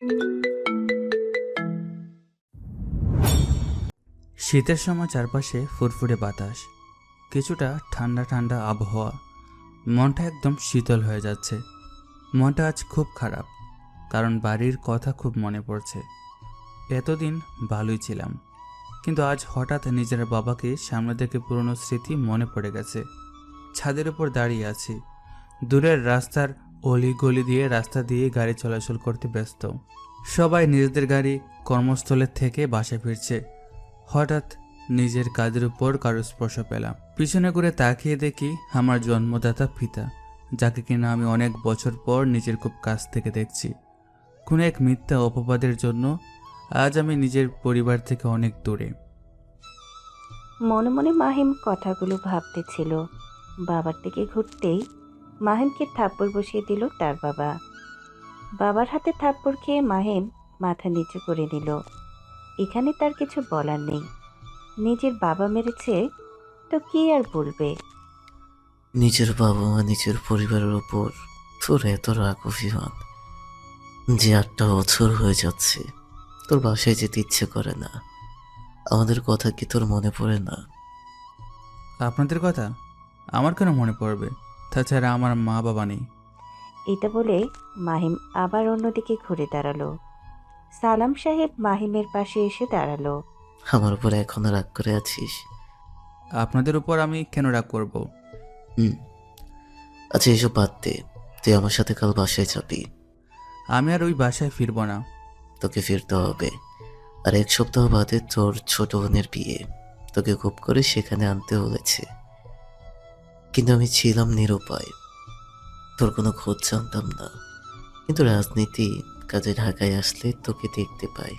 শীতের সময় চারপাশে ফুরফুরে বাতাস, কিছুটা ঠান্ডা ঠান্ডা আবহাওয়া। মনটা একদম শীতল হয়ে যাচ্ছে। মনটা আজ খুব খারাপ, কারণ বাড়ির কথা খুব মনে পড়ছে। এতদিন ভালোই ছিলাম, কিন্তু আজ হঠাৎ নিজের বাবাকে সামনে থেকে পুরনো স্মৃতি মনে পড়ে গেছে। ছাদের উপর দাঁড়িয়ে আছি, দূরের রাস্তার অলি দিয়ে রাস্তা দিয়ে গাড়ি চলাচল করতে ব্যস্ত। সবাই নিজেদের গাড়ি কর্মস্থলের থেকে বাসায় ফিরছে। হঠাৎ নিজের কাঁধের উপর কারো স্পর্শ পেলাম। পিছনে করে তাকিয়ে দেখি আমার জন্মদাতা পিতা, যাকে কিনা আমি অনেক বছর পর নিজের খুব কাছ থেকে দেখছি। কোনো এক মিথ্যা অপবাদের জন্য আজ আমি নিজের পরিবার থেকে অনেক দূরে। মনে মনে মাহিম কথাগুলো ভাবতেছিল। বাবার দিকে ঘুরতেই মাহিমকে থাপ্পড় বসিয়ে দিল তার বাবা। বাবার হাতে থাপ্পড় খেয়ে মাহিম মাথা নিচু করে নিল। এখানে তার কিছু বলার নেই। নিজের বাবা মেরেছে তো কি আর বলবে। নিজের বাবা মা নিজের পরিবারের ওপর তোর এত রাগ অভিমান যে 8টা বছর হয়ে যাচ্ছে, তোর বাসায় যেতে ইচ্ছে করে না। আমাদের কথা কি তোর মনে পড়ে না? আপনাদের কথা আমার কেন মনে পড়বে? তাছাড়া আমার মা বাবা নেই। এটা বলে মাহিম আবার অন্যদিকে ঘুরে দাঁড়ালো। সালাম সাহেব মাহিমের পাশে এসে দাঁড়ালো। আমার উপর এখনো রাগ করে আছিস? আপনাদের উপর আমি কেন রাগ করব? হুম, আচ্ছা এসব বাদ দে। তুই আমার সাথে কাল বাসায় যাবি। আমি আর ওই বাসায় ফিরব না। তোকে ফিরতে হবে। আর 1 সপ্তাহ বাদে তোর ছোট বোনের বিয়ে, তোকে খুব করে সেখানে আনতে বলেছে। কিন্তু আমি ছিলাম নিরুপায়, তোর কোনো খোঁজ জানতাম না। কিন্তু রাজনীতি কাজে ঢাকায় আসলে তোকে দেখতে পাই,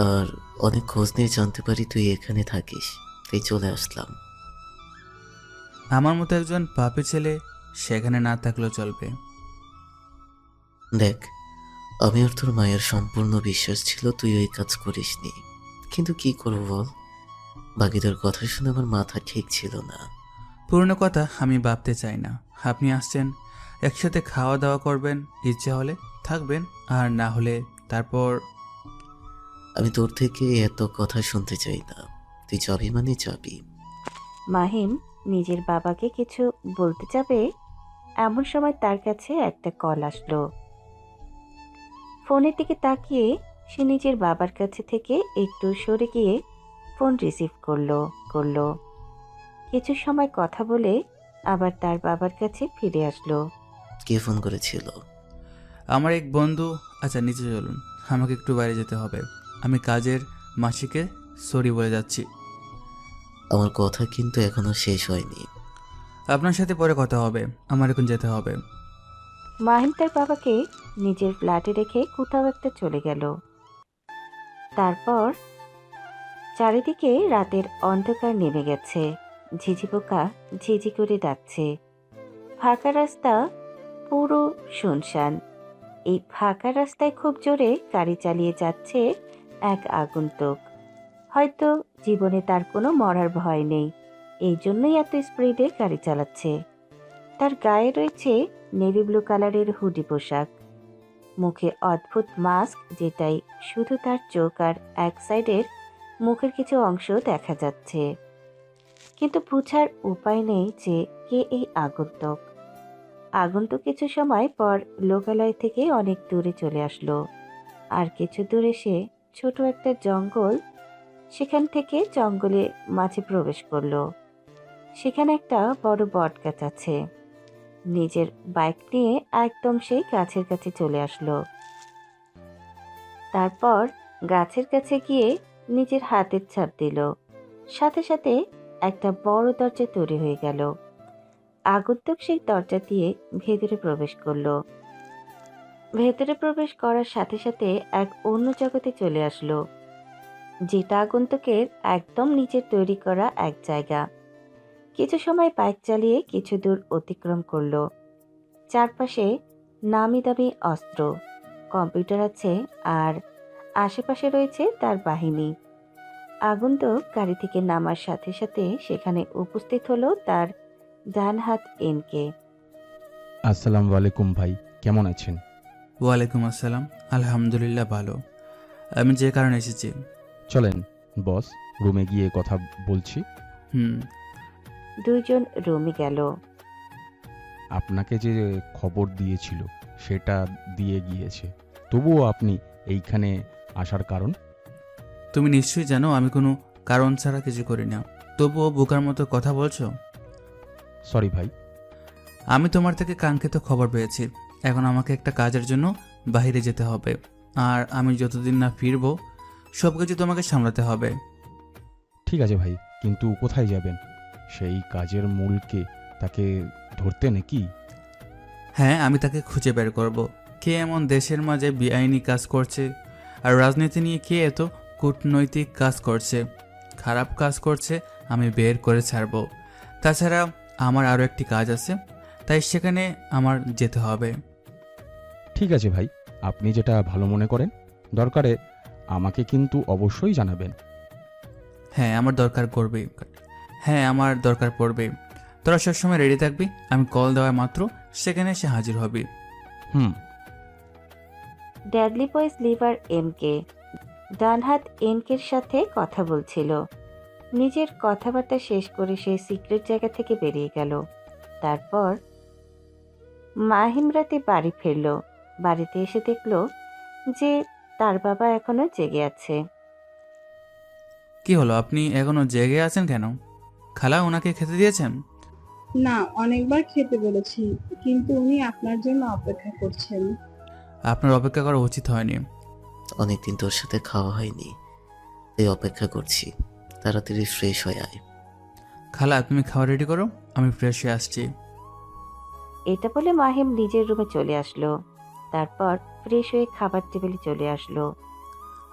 আর অনেক খোঁজ নিয়ে জানতে পারি তুই এখানে থাকিস, তাই চলে আসলাম। আমার মতো একজন পাপী ছেলে সেখানে না থাকলেও চলবে। দেখ, আমি আর তোর মায়ের সম্পূর্ণ বিশ্বাস ছিল তুই ওই কাজ করিসনি, কিন্তু কি করবো বল, বাকিদের কথা শুনে আমার মাথা ঠিক ছিল না। পুরনো কথা আমি ভাবতে চাই না। আপনি আসছেন, একসাথে খাওয়া দাওয়া করবেন, ইচ্ছে হলে থাকবেন, আর না হলে তারপর। আমি তোর থেকে এত কথা শুনতে চাই না, তুই যাবি মানে যাবি। মাহিম নিজের বাবাকে কিছু বলতে যাবে, এমন সময় তার কাছে একটা কল আসলো। ফোনের দিকে তাকিয়ে সে নিজের বাবার কাছে থেকে একটু সরে গিয়ে ফোন রিসিভ করলো। কিছু সময় কথা বলে আবার তার বাবার কাছে ফিরে আসলো। কে ফোন করেছিল? আমার এক বন্ধু। আচ্ছা নিচে চলুন, আমাকে একটু বাইরে যেতে হবে। আমি কাজের মাসিকে সরি বলে যাচ্ছি। আমার কথা কিন্তু এখনো শেষ হয়নি। আপনার সাথে পরে কথা হবে, আমার এখন যেতে হবে। মাহিম তার বাবাকে নিজের ফ্ল্যাটে রেখে কোথাও একটা চলে গেল। তারপর চারিদিকে রাতের অন্ধকার নেমে গেছে। ঝিঝি পোকা ঝিঝি করে ডাকছে। ফাঁকা রাস্তা পুরো শুনশান। এই ফাঁকা রাস্তায় খুব জোরে গাড়ি চালিয়ে যাচ্ছে এক আগন্তুক। হয়তো জীবনে তার কোনো মরার ভয় নেই, এই জন্যই এত স্পিডে গাড়ি চালাচ্ছে। তার গায়ে রয়েছে নেভি ব্লু কালারের হুডি পোশাক, মুখে অদ্ভুত মাস্ক, যেটাই শুধু তার চোখ আর এক সাইডের মুখের কিছু অংশ দেখা যাচ্ছে। কিন্তু বোঝার উপায় নেই যে কে এই আগন্তুক। আগন্তুক কিছু সময় পর লোকালয় থেকে অনেক দূরে চলে আসলো। আর কিছু দূরে সে ছোট একটা জঙ্গল, সেখান থেকে জঙ্গলে মাঝে প্রবেশ করলো। সেখানে একটা বড় বটগাছ আছে। নিজের বাইক নিয়ে একদম সেই গাছের কাছে চলে আসলো। তারপর গাছের কাছে গিয়ে নিজের হাতের ছাপ দিল। সাথে সাথে একটা বড় দরজা তৈরি হয়ে গেল। আগন্তুক সেই দরজা দিয়ে ভেতরে প্রবেশ করলো। ভেতরে প্রবেশ করার সাথে সাথে এক অন্য জগতে চলে আসলো, যেটা আগন্তুকের একদম নিচের তৈরি করা এক জায়গা। কিছু সময় বাইক চালিয়ে কিছু দূর অতিক্রম করলো। চারপাশে নামি দামি অস্ত্র, কম্পিউটার আছে, আর আশেপাশে রয়েছে তার বাহিনী। আগন্তুক গাড়ি থেকে নামার সাথে সাথে সেখানে উপস্থিত হলো তার ডান হাত এনকে। আসসালামু আলাইকুম ভাই, কেমন আছেন? ওয়ালাইকুম আসসালাম। আলহামদুলিল্লাহ ভালো। আমি যে কারণে এসেছি। চলেন বস, রুমে গিয়ে কথা বলছি। হুম। দুইজন রুমে গেল। আপনাকে যে খবর দিয়েছিল সেটা দিয়ে গিয়েছে, তবুও আপনি এইখানে আসার কারণ? তুমি নিশ্চয়ই জানো আমি কোনো কারণ ছাড়া কিছু করি না, তবুও বোকার মতো কথা বলছো। সরি ভাই। আমি তোমার থেকে কাঙ্ক্ষিত খবর পেয়েছি। এখন আমাকে একটা কাজের জন্য বাইরে যেতে হবে, আর আমি যতদিন না ফিরবো সব কিছু তোমাকে সামলাতে হবে। ঠিক আছে ভাই, কিন্তু কোথায় যাবেন? সেই কাজের মূলকে তাকে ধরতে নাকি? হ্যাঁ, আমি তাকে খুঁজে বের করব। কে এমন দেশের মাঝে বেআইনি কাজ করছে, আর রাজনীতি নিয়ে কে এত কূটনৈতিক কাজ করছে, খারাপ কাজ করছে, আমি বের করে ছাড়ব। তাছাড়া আমার আরও একটি কাজ আছে, তাই সেখানে আমার যেতে হবে। ঠিক আছে ভাই, আপনি যেটা ভালো মনে করেন। দরকারে আমাকে কিন্তু অবশ্যই জানাবেন। হ্যাঁ, আমার দরকার করবে। হ্যাঁ, আমার দরকার পড়বে। তোরা সবসময় রেডি থাকবি, আমি কল দেওয়া মাত্র সেখানে এসে হাজির হবি। হুম। ড্যাডলি বয়েজ লিভার এমকে ডান হাত এনকের সাথে কথা বলছিল। নিজের কথাবার্তা শেষ করে সে সিক্রেট জায়গা থেকে বেরিয়ে গেল। তারপর মাহিম রাতে বাড়ি ফিরল। বাড়িতে এসে দেখল যে তার বাবা এখনো জেগে আছে। কি হলো, আপনি এখনো জেগে আছেন কেন? খালা ওনাকে খেতে দিয়েছেন? না, অনেকবার খেতে বলেছি, কিন্তু উনি আপনার জন্য অপেক্ষা করছেন। আপনার অপেক্ষা করা উচিত হয়নি। অনেকদিন তোর সাথে খাওয়া হয়নি, তাই অপেক্ষা করছি। তাড়াতাড়ি ফ্রেশ হয়ে আয়। খালা তুমি খাওয়া রেডি করো, আমি ফ্রেশ হয়ে আসছি। এটা বলে মাহিম নিজের রুমে চলে আসলো। তারপর ফ্রেশ হয়ে খাবার টেবিলে চলে আসলো।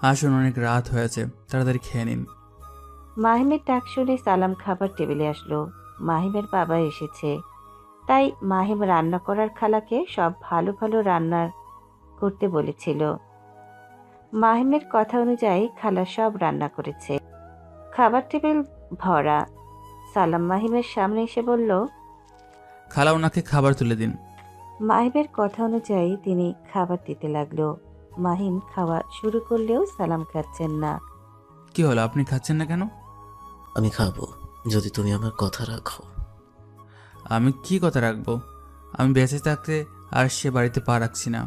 আসুন, অনেক রাত হয়েছে, তাড়াতাড়ি খেয়ে নিন। মাহিমের ডাক শুনে সালাম খাবার টেবিলে আসলো। মাহিমের বাবা এসেছে, তাই মাহিম রান্না করার খালাকে সব ভালো ভালো রান্নার করতে বলেছিল। মাহিমের কথা অনুযায়ী খালা সব রান্না করেছে। খাবার টেবিল ভরা। সালাম মাহিমের সামনে এসে বলল, খালা ওনাকে খাবার তুলে দিন। মাহিমের কথা অনুযায়ী তিনি খাবার দিতে লাগলো। মাহিম খাওয়া শুরু করলেও সালাম খাচ্ছেন না। কি হলো, আপনি খাচ্ছেন না কেন? আমি খাবো, যদি তুমি আমার কথা রাখো। আমি কি কথা রাখবো? আমি বেঁচে থাকতে আর সে বাড়িতে পা রাখছি না।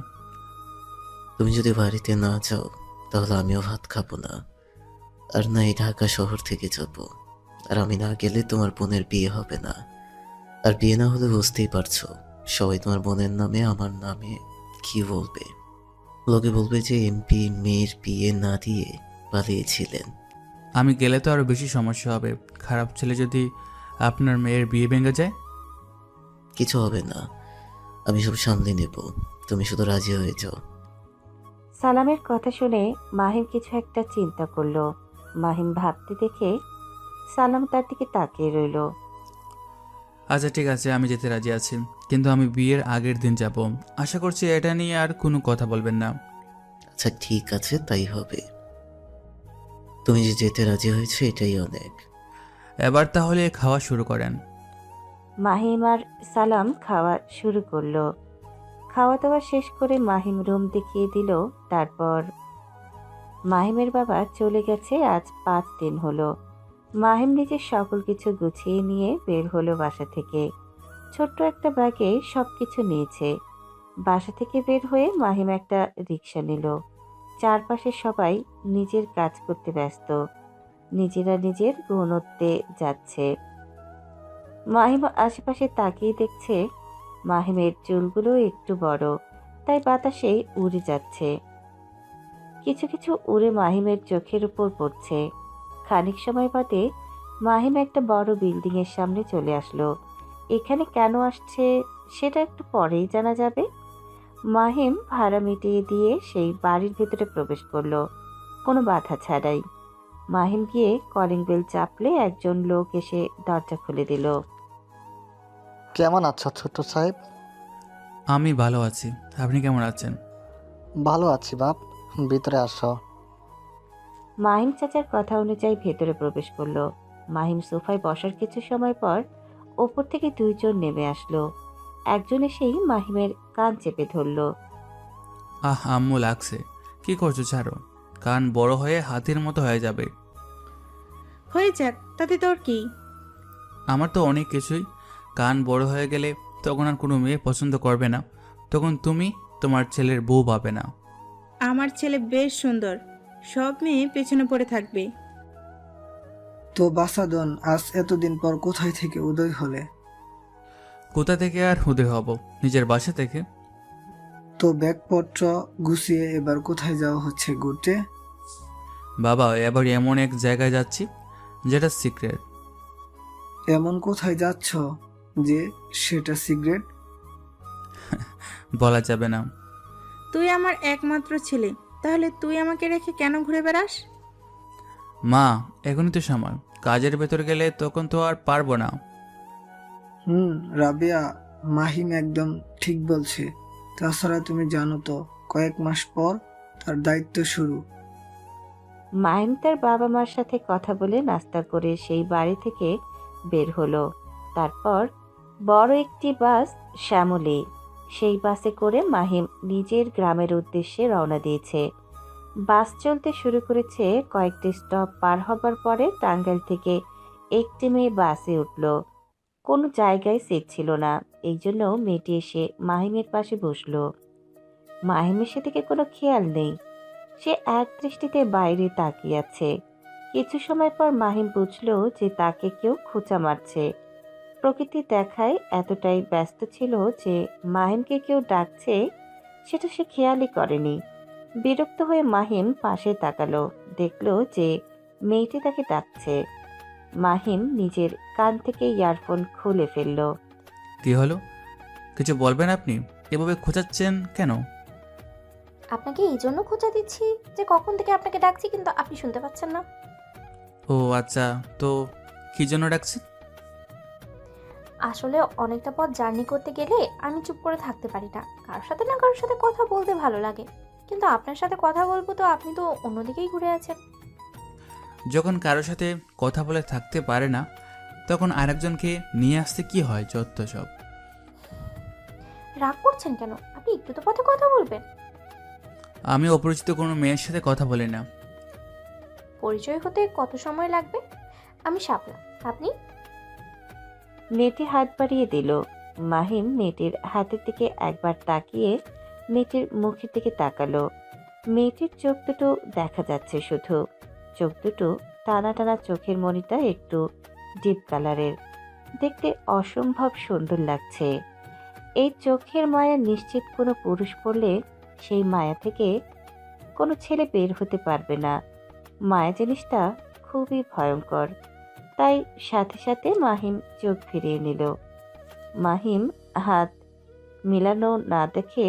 তুমি যদি বাড়িতে না যাও তাহলে আমিও ভাত খাবো না, আর না এই ঢাকা শহর থেকে যাব। আর আমি না গেলে তোমার বোনের বিয়ে হবে না। আর বিয়ে না হলে বুঝতেই পারছো, সবাই তোমার বোনের নামে আমার নামে কি বলবে। লোকে বলবে যে এমপি মেয়ের বিয়ে না দিয়ে পালিয়েছিলেন। আমি গেলে তো আরও বেশি সমস্যা হবে। খারাপ ছেলে যদি আপনার মেয়ের বিয়ে ভেঙে যায়। কিছু হবে না, আমি সব সামলে নেব। তুমি শুধু রাজি হয়ে যাও। সালামের কথা শুনে মাহিম কিছু একটা চিন্তা করলো। মাহিম ভাবতে দেখে সালাম তার দিকে তাকিয়ে রইল। আচ্ছা ঠিক আছে, আমি যেতে রাজি আছি, কিন্তু আমি বিয়ের আগের দিন যাব। আশা করছি এটা নিয়ে আর কোনো কথা বলবেন না। আচ্ছা ঠিক আছে, তাই হবে। তুমি যে যেতে রাজি হয়েছে এটাই অনেক। এবার তাহলে খাওয়া শুরু করেন। মাহিম আর সালাম খাওয়া শুরু করলো। খাওয়া দাওয়া শেষ করে মাহিম রুম দেখিয়ে দিল। তারপর মাহিমের বাবা চলে গেছে আজ 5 দিন হলো। মাহিম নিজের সকল কিছু গুছিয়ে নিয়ে বের হলো বাসা থেকে। ছোট্ট একটা ব্যাগে সবকিছু নিয়েছে। বাসা থেকে বের হয়ে মাহিম একটা রিক্সা নিল। চারপাশে সবাই নিজের কাজ করতে ব্যস্ত। নিজেরা নিজের গৌণত্বে যাচ্ছে। মাহিম আশেপাশে তাকিয়ে দেখছে মাহিমের চুলগুলো একটু বড়, তাই বাতাসে উড়ে যাচ্ছে। কিছু কিছু উড়ে মাহিমের চোখের উপর পড়ছে। খানিক সময় বাদে মাহিম একটা বড় বিল্ডিং এর সামনে চলে আসলো। এখানে কেন আসছে সেটা একটু পরেই জানা যাবে। মাহিম ভাড়া মিটিয়ে দিয়ে সেই বাড়ির ভেতরে প্রবেশ করলো, কোনো বাধা ছাড়াই। মাহিম গিয়ে কলিং বেল চাপলে একজন লোক এসে দরজা খুলে দিল। কেমন আছো ছোট্ট সাহেব? আমি ভালো আছি, আপনি কেমন আছেন? ভালো আছি বাপ, ভিতরে আসো। মাহিম চাচার কথা অনুযায়ী ভেতরে প্রবেশ করলো। মাহিম সোফায় বসার কিছু সময় পর ওপর থেকে দুইজন নেমে আসলো। একজন এসেই মাহিমের কান চেপে ধরল। আম্মু লাগছে। কি করছো ছাড়ো, কান বড় হয়ে হাতির মতো হয়ে যাবে। হয়ে যাক, তাতে তোর কি? আমার তো অনেক কিছুই। কান বড় হয়ে গেলে তখন আর কোনো মেয়ে পছন্দ করবে না, তখন তুমি তোমার ছেলের বউ পাবে না। আমার ছেলে বেশ সুন্দর, সব মেয়ে পেছনে পড়ে থাকবে। তো বাসাদন, আজ এতদিন পর কোথায় থেকে উদয় হলে? কোথা থেকে আর উদয় হব, নিজের বাসা থেকে। তো ব্যাগপত্র গুছিয়ে এবার কোথায় যাওয়া হচ্ছে ঘুরতে? বাবা, এবার এমন এক জায়গায় যাচ্ছি যেটা সিক্রেট। এমন কোথায় যাচ্ছ যে সেটা সিগারেট? বলা যাবে না। তুই আমার একমাত্র ছেলে, তাহলে তুই আমাকে রেখে কেন ঘুরে বেড়াস? মা, এখনই তো সময়, কাজের ভেতর গেলে তখন তো আর পারবো না। রাবেয়া, মাহিম একদম ঠিক বলছে। তাছাড়া তুমি জানো তো, কয়েক মাস পর তার দায়িত্ব শুরু। মাহিম তার বাবা মার সাথে কথা বলে নাস্তা করে সেই বাড়ি থেকে বের হলো। তারপর বড় একটি বাস শ্যামলী, সেই বাসে করে মাহিম নিজের গ্রামের উদ্দেশ্যে রওনা দিয়েছে। বাস চলতে শুরু করেছে। কয়েকটি স্টপ পার হবার পরে টাঙ্গাইল থেকে একটি মেয়ে বাসে উঠল। কোনো জায়গায় সিট ছিল না, এই জন্য মেয়েটি এসে মাহিমের পাশে বসলো। মাহিমের সেদিকে কোনো খেয়াল নেই, সে এক দৃষ্টিতে বাইরে তাকিয়ে আছে। কিছু সময় পর মাহিম বুঝল যে তাকে কেউ খোঁচা মারছে। প্রকৃতি দেখায় এতটাই ব্যস্ত ছিল যে মাহিমকে কেউ ডাকছে সেটা সে খেয়ালই করেনি। বিরক্ত হয়ে মাহিম পাশে তাকালো, দেখলো যে মেয়েটি তাকে ডাকছে। মাহিম নিজের কান থেকে ইয়ারফোন খুলে ফেলল। কি হলো, কিছু বলবেন আপনি? এভাবে খোঁচাচ্ছেন কেন? আপনাকে এই জন্য খোঁচা দিচ্ছি যে কখন থেকে আপনাকে ডাকছি কিন্তু আপনি শুনতে পাচ্ছেন না। ও আচ্ছা, তো কি জন্য ডাকছেন? আসলে অনেকটা পথ জার্নি করতে গেলে আমি চুপ করে থাকতে পারি না, কারোর সাথে না কারোর সাথে কথা বলতে ভালো লাগে। কিন্তু আপনার সাথে কথা বলবো তো আপনি তো অন্যদিকেই ঘুরে আছেন। যখন কারোর সাথে কথা বলে থাকতে পারে না, তখন আরেকজনকে নিয়ে আসতে কি হয় যত সব। রাগ করছেন কেন? আপনি একটু তো পথে কথা বলবেন। আমি অপরিচিত কোনো মেয়ের সাথে কথা বলি না। পরিচয় হতে কত সময় লাগবে? আমি শাপলা, আপনি? মেয়েটি হাত বাড়িয়ে দিল। মাহিম মেয়েটির হাতের দিকে একবার তাকিয়ে মেয়েটির মুখের দিকে তাকালো। মেয়েটির চোখ দুটো দেখা যাচ্ছে শুধু। চোখ দুটো টানা টানা, চোখের মণিটা একটু ডিপ কালারের, দেখতে অসম্ভব সুন্দর লাগছে। এই চোখের মায়া নিশ্চিত কোনো পুরুষ পড়লে সেই মায়া থেকে কোনো ছেলে বের হতে পারবে না। মায়া জিনিসটা খুবই ভয়ঙ্কর। তাই সাথে সাথে মাহিম চোখ ফিরিয়ে নিল। মাহিম হাত মিলানো না দেখে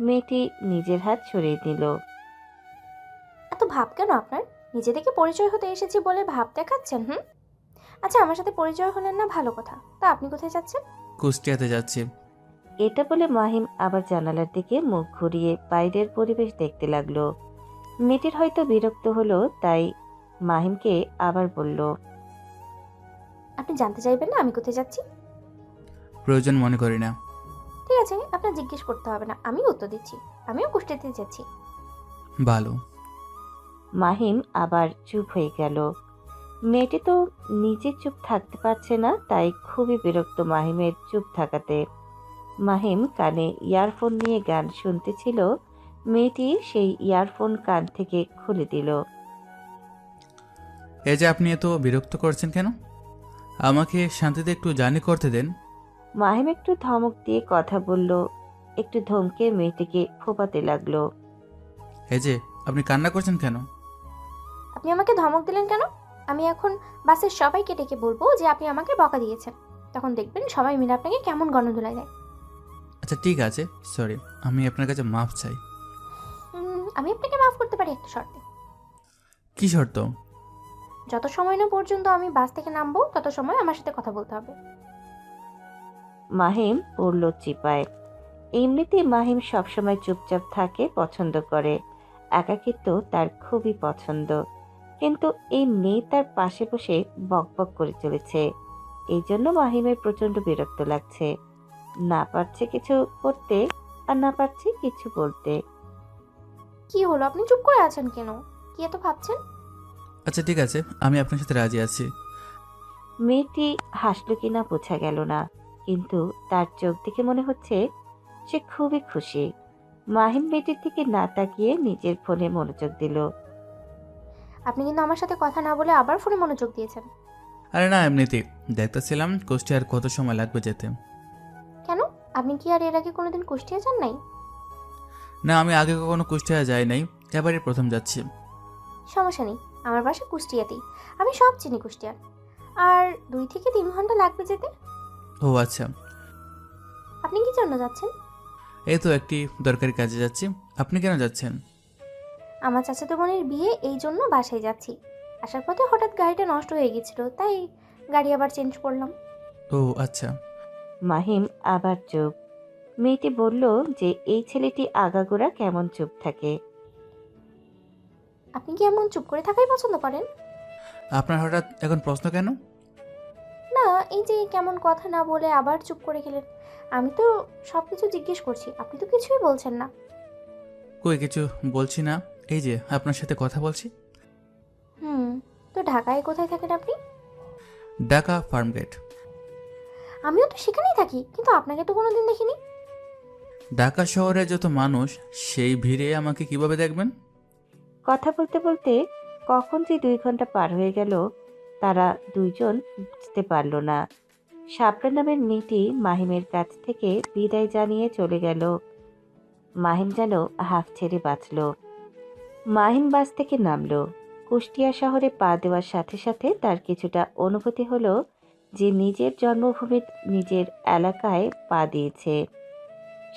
মেয়েটি নিজের হাত সরিয়ে নিল। এত ভাব কেন আপনার? নিজে থেকে পরিচয় হতে এসেছি বলে ভাব দেখাচ্ছেন? আচ্ছা, আমার সাথে পরিচয় হলেন না, ভালো কথা। তা আপনি কোথায় যাচ্ছেন? কুষ্টিয়াতে যাচ্ছি। এটা বলে মাহিম আবার জানালার দিকে মুখ ঘুরিয়ে বাইরের পরিবেশ দেখতে লাগলো। মেয়েটির হয়তো বিরক্ত হলো, তাই মাহিমকে আবার বলল, আপনি জানতে চাইবেন না আমি কোথায় যাচ্ছি? প্রয়োজন মনে করি না। ঠিক আছে, আপনার জিজ্ঞেস করতে হবে না, আমি উত্তর দিচ্ছি। আমিও কুষ্টিয়াতে যাচ্ছি। ভালো। মাহিম আবার চুপ হয়ে গেল। মেয়েটি তো নিজে চুপ থাকতে পারছে না, তাই খুবই বিরক্ত মাহিমের চুপ থাকাতে। মাহিম কানে ইয়ারফোন নিয়ে গান শুনতেছিল। মেয়েটি সেই ইয়ারফোন কান থেকে খুলে দিল। এই যে আপনি এত বিরক্ত করছেন কেন? আমাকে শান্তিতে একটু জার্নি করতে দেন। মাহিম একটু ধমক দিয়ে কথা বলল, একটু ধমকে মেয়েটিকে ফোপাতে লাগলো। এই যে আপনি কান্না করছেন কেন? আপনি আমাকে ধমক দিলেন কেন? আমি এখন বাসের সবাইকে ডেকে বলবো যে আপনি আমাকে বকা দিয়েছেন। তখন দেখবেন সবাই মিলে আপনাকে কেমন গণধোলাই দেয়। আচ্ছা ঠিক আছে, সরি, আমি আপনার কাছে মাফ চাই। আমি আপনাকে মাফ করতে পারি একটা শর্তে। কি শর্ত? যত সময় না পর্যন্ত আমি বাস থেকে নামবো তত সময় আমার সাথে কথা বলতে হবে। মাহিম পড়ল চিপায়। এমনিতেই মাহিম সবসময় চুপচাপ থাকে পছন্দ করে, একাকিত্ব তার খুবই পছন্দ। কিন্তু এই মেয়ে তার পাশে বসে বকবক করে চলেছে, এই জন্য মাহিমের প্রচন্ড বিরক্ত লাগছে। না পারছে কিছু করতে আর না পারছে কিছু বলতে। কি হলো, আপনি চুপ করে আছেন কেন? কি এত ভাবছেন? আচ্ছা ঠিক আছে, আমি আপনার সাথে রাজি আছি। মেয়েটি হাসলো কিনা বোঝা গেল না, কিন্তু তার চোখ দেখে মনে হচ্ছে সে খুবই খুশি। মাহিম মেয়েটির দিকে না তাকিয়ে নিজের ফোনে মনোযোগ দিল। আপনি কিন্তু আমার সাথে কথা না বলে আবার ফোনে মনোযোগ দিয়েছেন। আরে না, এমনিতেই দেখতেছিলাম কুষ্টিয়ার কত সময় লাগবে যেতে। কেন? আপনি কি আর এর আগে কোনোদিন কুষ্টিয়া যান নাই? না, আমি আগে কখনো কুষ্টিয়া যাই নাই, এবারই প্রথম যাচ্ছি। সমস্যা নেই, আমার বাসা কুষ্টিয়াতেই। আমি সব চিনি কুষ্টিয়ার। আর 2 থেকে 3 ঘন্টা লাগবে যেতে। ও আচ্ছা। আপনি কি জন্য যাচ্ছেন? এই তো একটি দরকারি কাজে যাচ্ছি। আপনি কেন যাচ্ছেন? আমার চাচাতো বোনের বিয়ে, এই জন্য বাসায় যাচ্ছি। আসার পথে হঠাৎ গাড়িটা নষ্ট হয়ে গেছিল, তাই গাড়ি আবার চেঞ্জ করলাম। ও আচ্ছা। মাহিম আবার চুপ। মেয়েটি বলল যে এই ছেলেটি আগাগোড়া কেমন চুপ থাকে। আপনি কি এমন চুপ করে থাকাই পছন্দ করেন? আপনার হঠাৎ এখন প্রশ্ন কেন? না, এই যে কেমন কথা না বলে আবার চুপ করে গেলেন। আমি তো সব কিছু জিজ্ঞেস করছি, আপনি তো কিছুই বলছেন না। কই কিছু বলছি না, এই যে আপনার সাথে কথা বলছি। হুম, তো ঢাকায় কোথায় থাকেন আপনি? ঢাকা ফার্মগেট। আমিও তো সেখানেই থাকি, কিন্তু আপনাকে তো কোনোদিন দেখিনি। ঢাকা শহরে যত মানুষ, সেই ভিড়ে আমাকে কিভাবে দেখবেন? কথা বলতে বলতে কখন যে 2 ঘন্টা পার হয়ে গেল তারা দুইজন বুঝতে পারল না। শাপলা নামের মেয়েটি মাহিমের কাছ থেকে বিদায় জানিয়ে চলে গেল। মাহিম যেন হাঁফ ছেড়ে বাঁচল। মাহিম বাস থেকে নামলো। কুষ্টিয়া শহরে পা দেওয়ার সাথে সাথে তার কিছুটা অনুভূতি হলো যে নিজের জন্মভূমির নিজের এলাকায় পা দিয়েছে।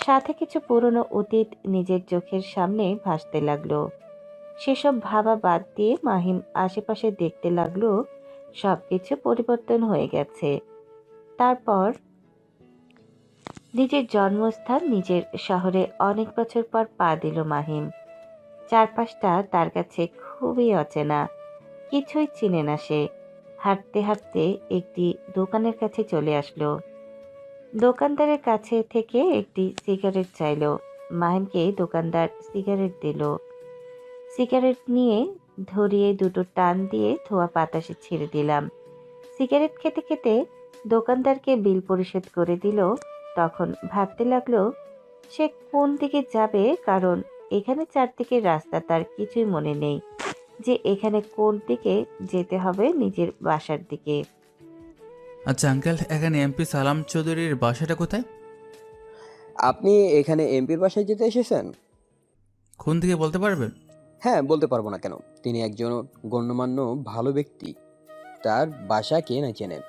সাথে কিছু পুরনো অতীত নিজের চোখের সামনে ভাসতে লাগলো। সেসব ভাবা বাদ দিয়ে মাহিম আশেপাশে দেখতে লাগলো সবকিছু পরিবর্তন হয়ে গেছে। তারপর নিজের জন্মস্থান নিজের শহরে অনেক বছর পর পা দিল মাহিম। চারপাশটা তার কাছে খুবই অচেনা, কিছুই চিনে না সে। হাঁটতে হাঁটতে একটি দোকানের কাছে চলে আসলো। দোকানদারের কাছে থেকে একটি সিগারেট চাইলো। মাহিমকে দোকানদার সিগারেট দিল। সিগারেট নিয়ে ধরিয়ে দুটো টান দিয়ে ধোঁয়া বাতাসে ছেড়ে দিলাম। সিগারেট খেতে খেতে দোকানদারকে বিল পরিশোধ করে দিল। তখন ভাবতে লাগলো সে কোন দিকে যাবে, কারণ এখানে চারদিকে রাস্তা তার কিছুই মনে নেই যে এখানে কোন দিকে যেতে হবে নিজের বাসার দিকে। আচ্ছা আঙ্কেল, এখানে এমপি সালাম চৌধুরীর বাসাটা কোথায়? আপনি এখানে এমপির বাসায় যেতে এসেছেন? কোন দিকে বলতে পারবেন? হ্যাঁ, বলতে পারবো না কেন? তিনি একজন গণ্যমান্য ভালো ব্যক্তি। তার বাসা কে না চেনে?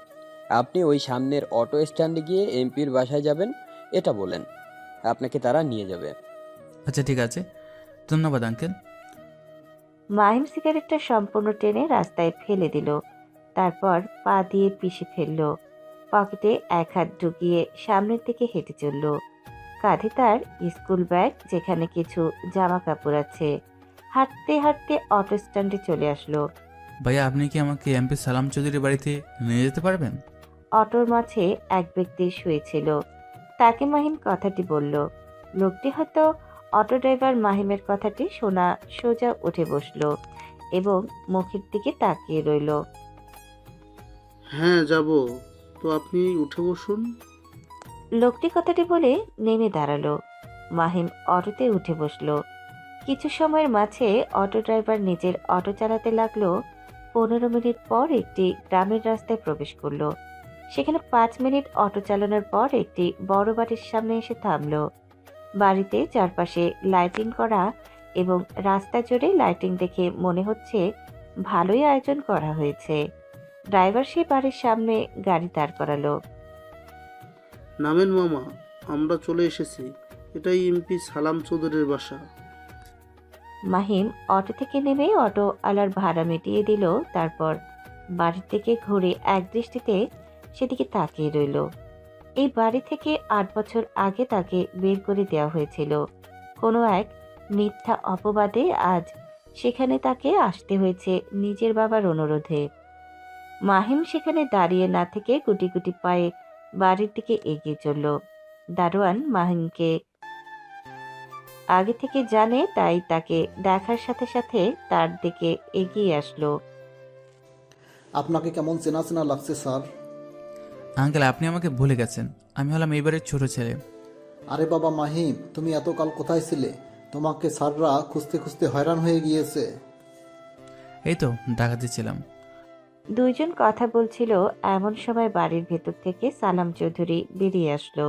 আপনি ওই সামনের অটো স্ট্যান্ডে গিয়ে এমপির বাসায় যাবেন, এটা বলেন। আপনাকে তারা নিয়ে যাবে। আচ্ছা ঠিক আছে, ধন্যবাদ আঙ্কেল। মাহিম সিগারেটটা সম্পূর্ণ টেনে রাস্তায় ফেলে দিল। তারপর পা দিয়ে পিষে ফেলল। পকেটে এক হাত ঢুকিয়ে সামনের দিকে হেঁটে চলল। কাঁধে তার স্কুল ব্যাগ, যেখানে কিছু জামা কাপড় আছে। হাঁটতে হাঁটতে অটো স্ট্যান্ডে চলে আসলো। ভাইয়া, আপনি কি আমাকে এমপি সালাম চৌধুরীর বাড়িতে নিয়ে যেতে পারবেন? অটোর মাঝে এক ব্যক্তি শুয়েছিল। তাকে মাহিম কথাটি বলল। লোকটি হয়তো অটো ড্রাইভার মাহিমের কথাটি শোনা সোজা উঠে বসলো এবং মুখের দিকে তাকিয়ে রইল। হ্যাঁ যাব, তো আপনি উঠে বসুন। লোকটি কথাটি বলে নেমে দাঁড়ালো। মাহিম অটোতে উঠে বসলো। কিছু সময়ের মাঝে অটো ড্রাইভার নিজের অটো চালাতে লাগলো। 15 মিনিট পর একটি গ্রামের রাস্তায় প্রবেশ করলো। সেখানে 5 মিনিট অটো চালানোর পর একটি বড় বাড়ির সামনে এসে থামলো। বাড়িতে চারপাশে লাইটিং করা এবং রাস্তা জুড়ে লাইটিং দেখে মনে হচ্ছে ভালোই আয়োজন করা হয়েছে। ড্রাইভার সেই বাড়ির সামনে গাড়ি দাঁড় করালো। নামেন মামা, আমরা চলে এসেছি। এটাই এমপি সালাম চৌধুরীর বাসা। মাহিম অটো থেকে নেমে অটো আলার ভাড়া মিটিয়ে দিল। তারপর বাড়ি থেকে ঘুরে এক দৃষ্টিতে সেদিকে তাকিয়ে রইল। এই বাড়ি থেকে 8 বছর আগে তাকে বের করে দেওয়া হয়েছিল কোনো এক মিথ্যা অপবাদে। আজ সেখানে তাকে আসতে হয়েছে নিজের বাবার অনুরোধে। মাহিম সেখানে দাঁড়িয়ে না থেকে গুটি গুটি পায়ে বাড়ির দিকে এগিয়ে চলল। দারোয়ান মাহিমকে আগে থেকে জানে, তাই তাকে দেখার সাথে সাথে তার দিকে এগিয়ে আসলো। আপনাকে কেমন চেনা চেনা লাগছে স্যার। আঙ্কেল, আপনি আমাকে ভুলে গেছেন। আমি হলাম এইবারের ছোট ছেলে। আরে বাবা মাহিম, তুমি এতকাল কোথায় ছিলে? তোমাকে স্যাররা খুঁজতে খুঁজতে হয়রান হয়ে গিয়েছে। এই তো ডাকাতে ছিলাম। দুইজন কথা বলছিল, এমন সময় বাড়ির ভেতর থেকে সালাম চৌধুরী বেরিয়ে আসলো।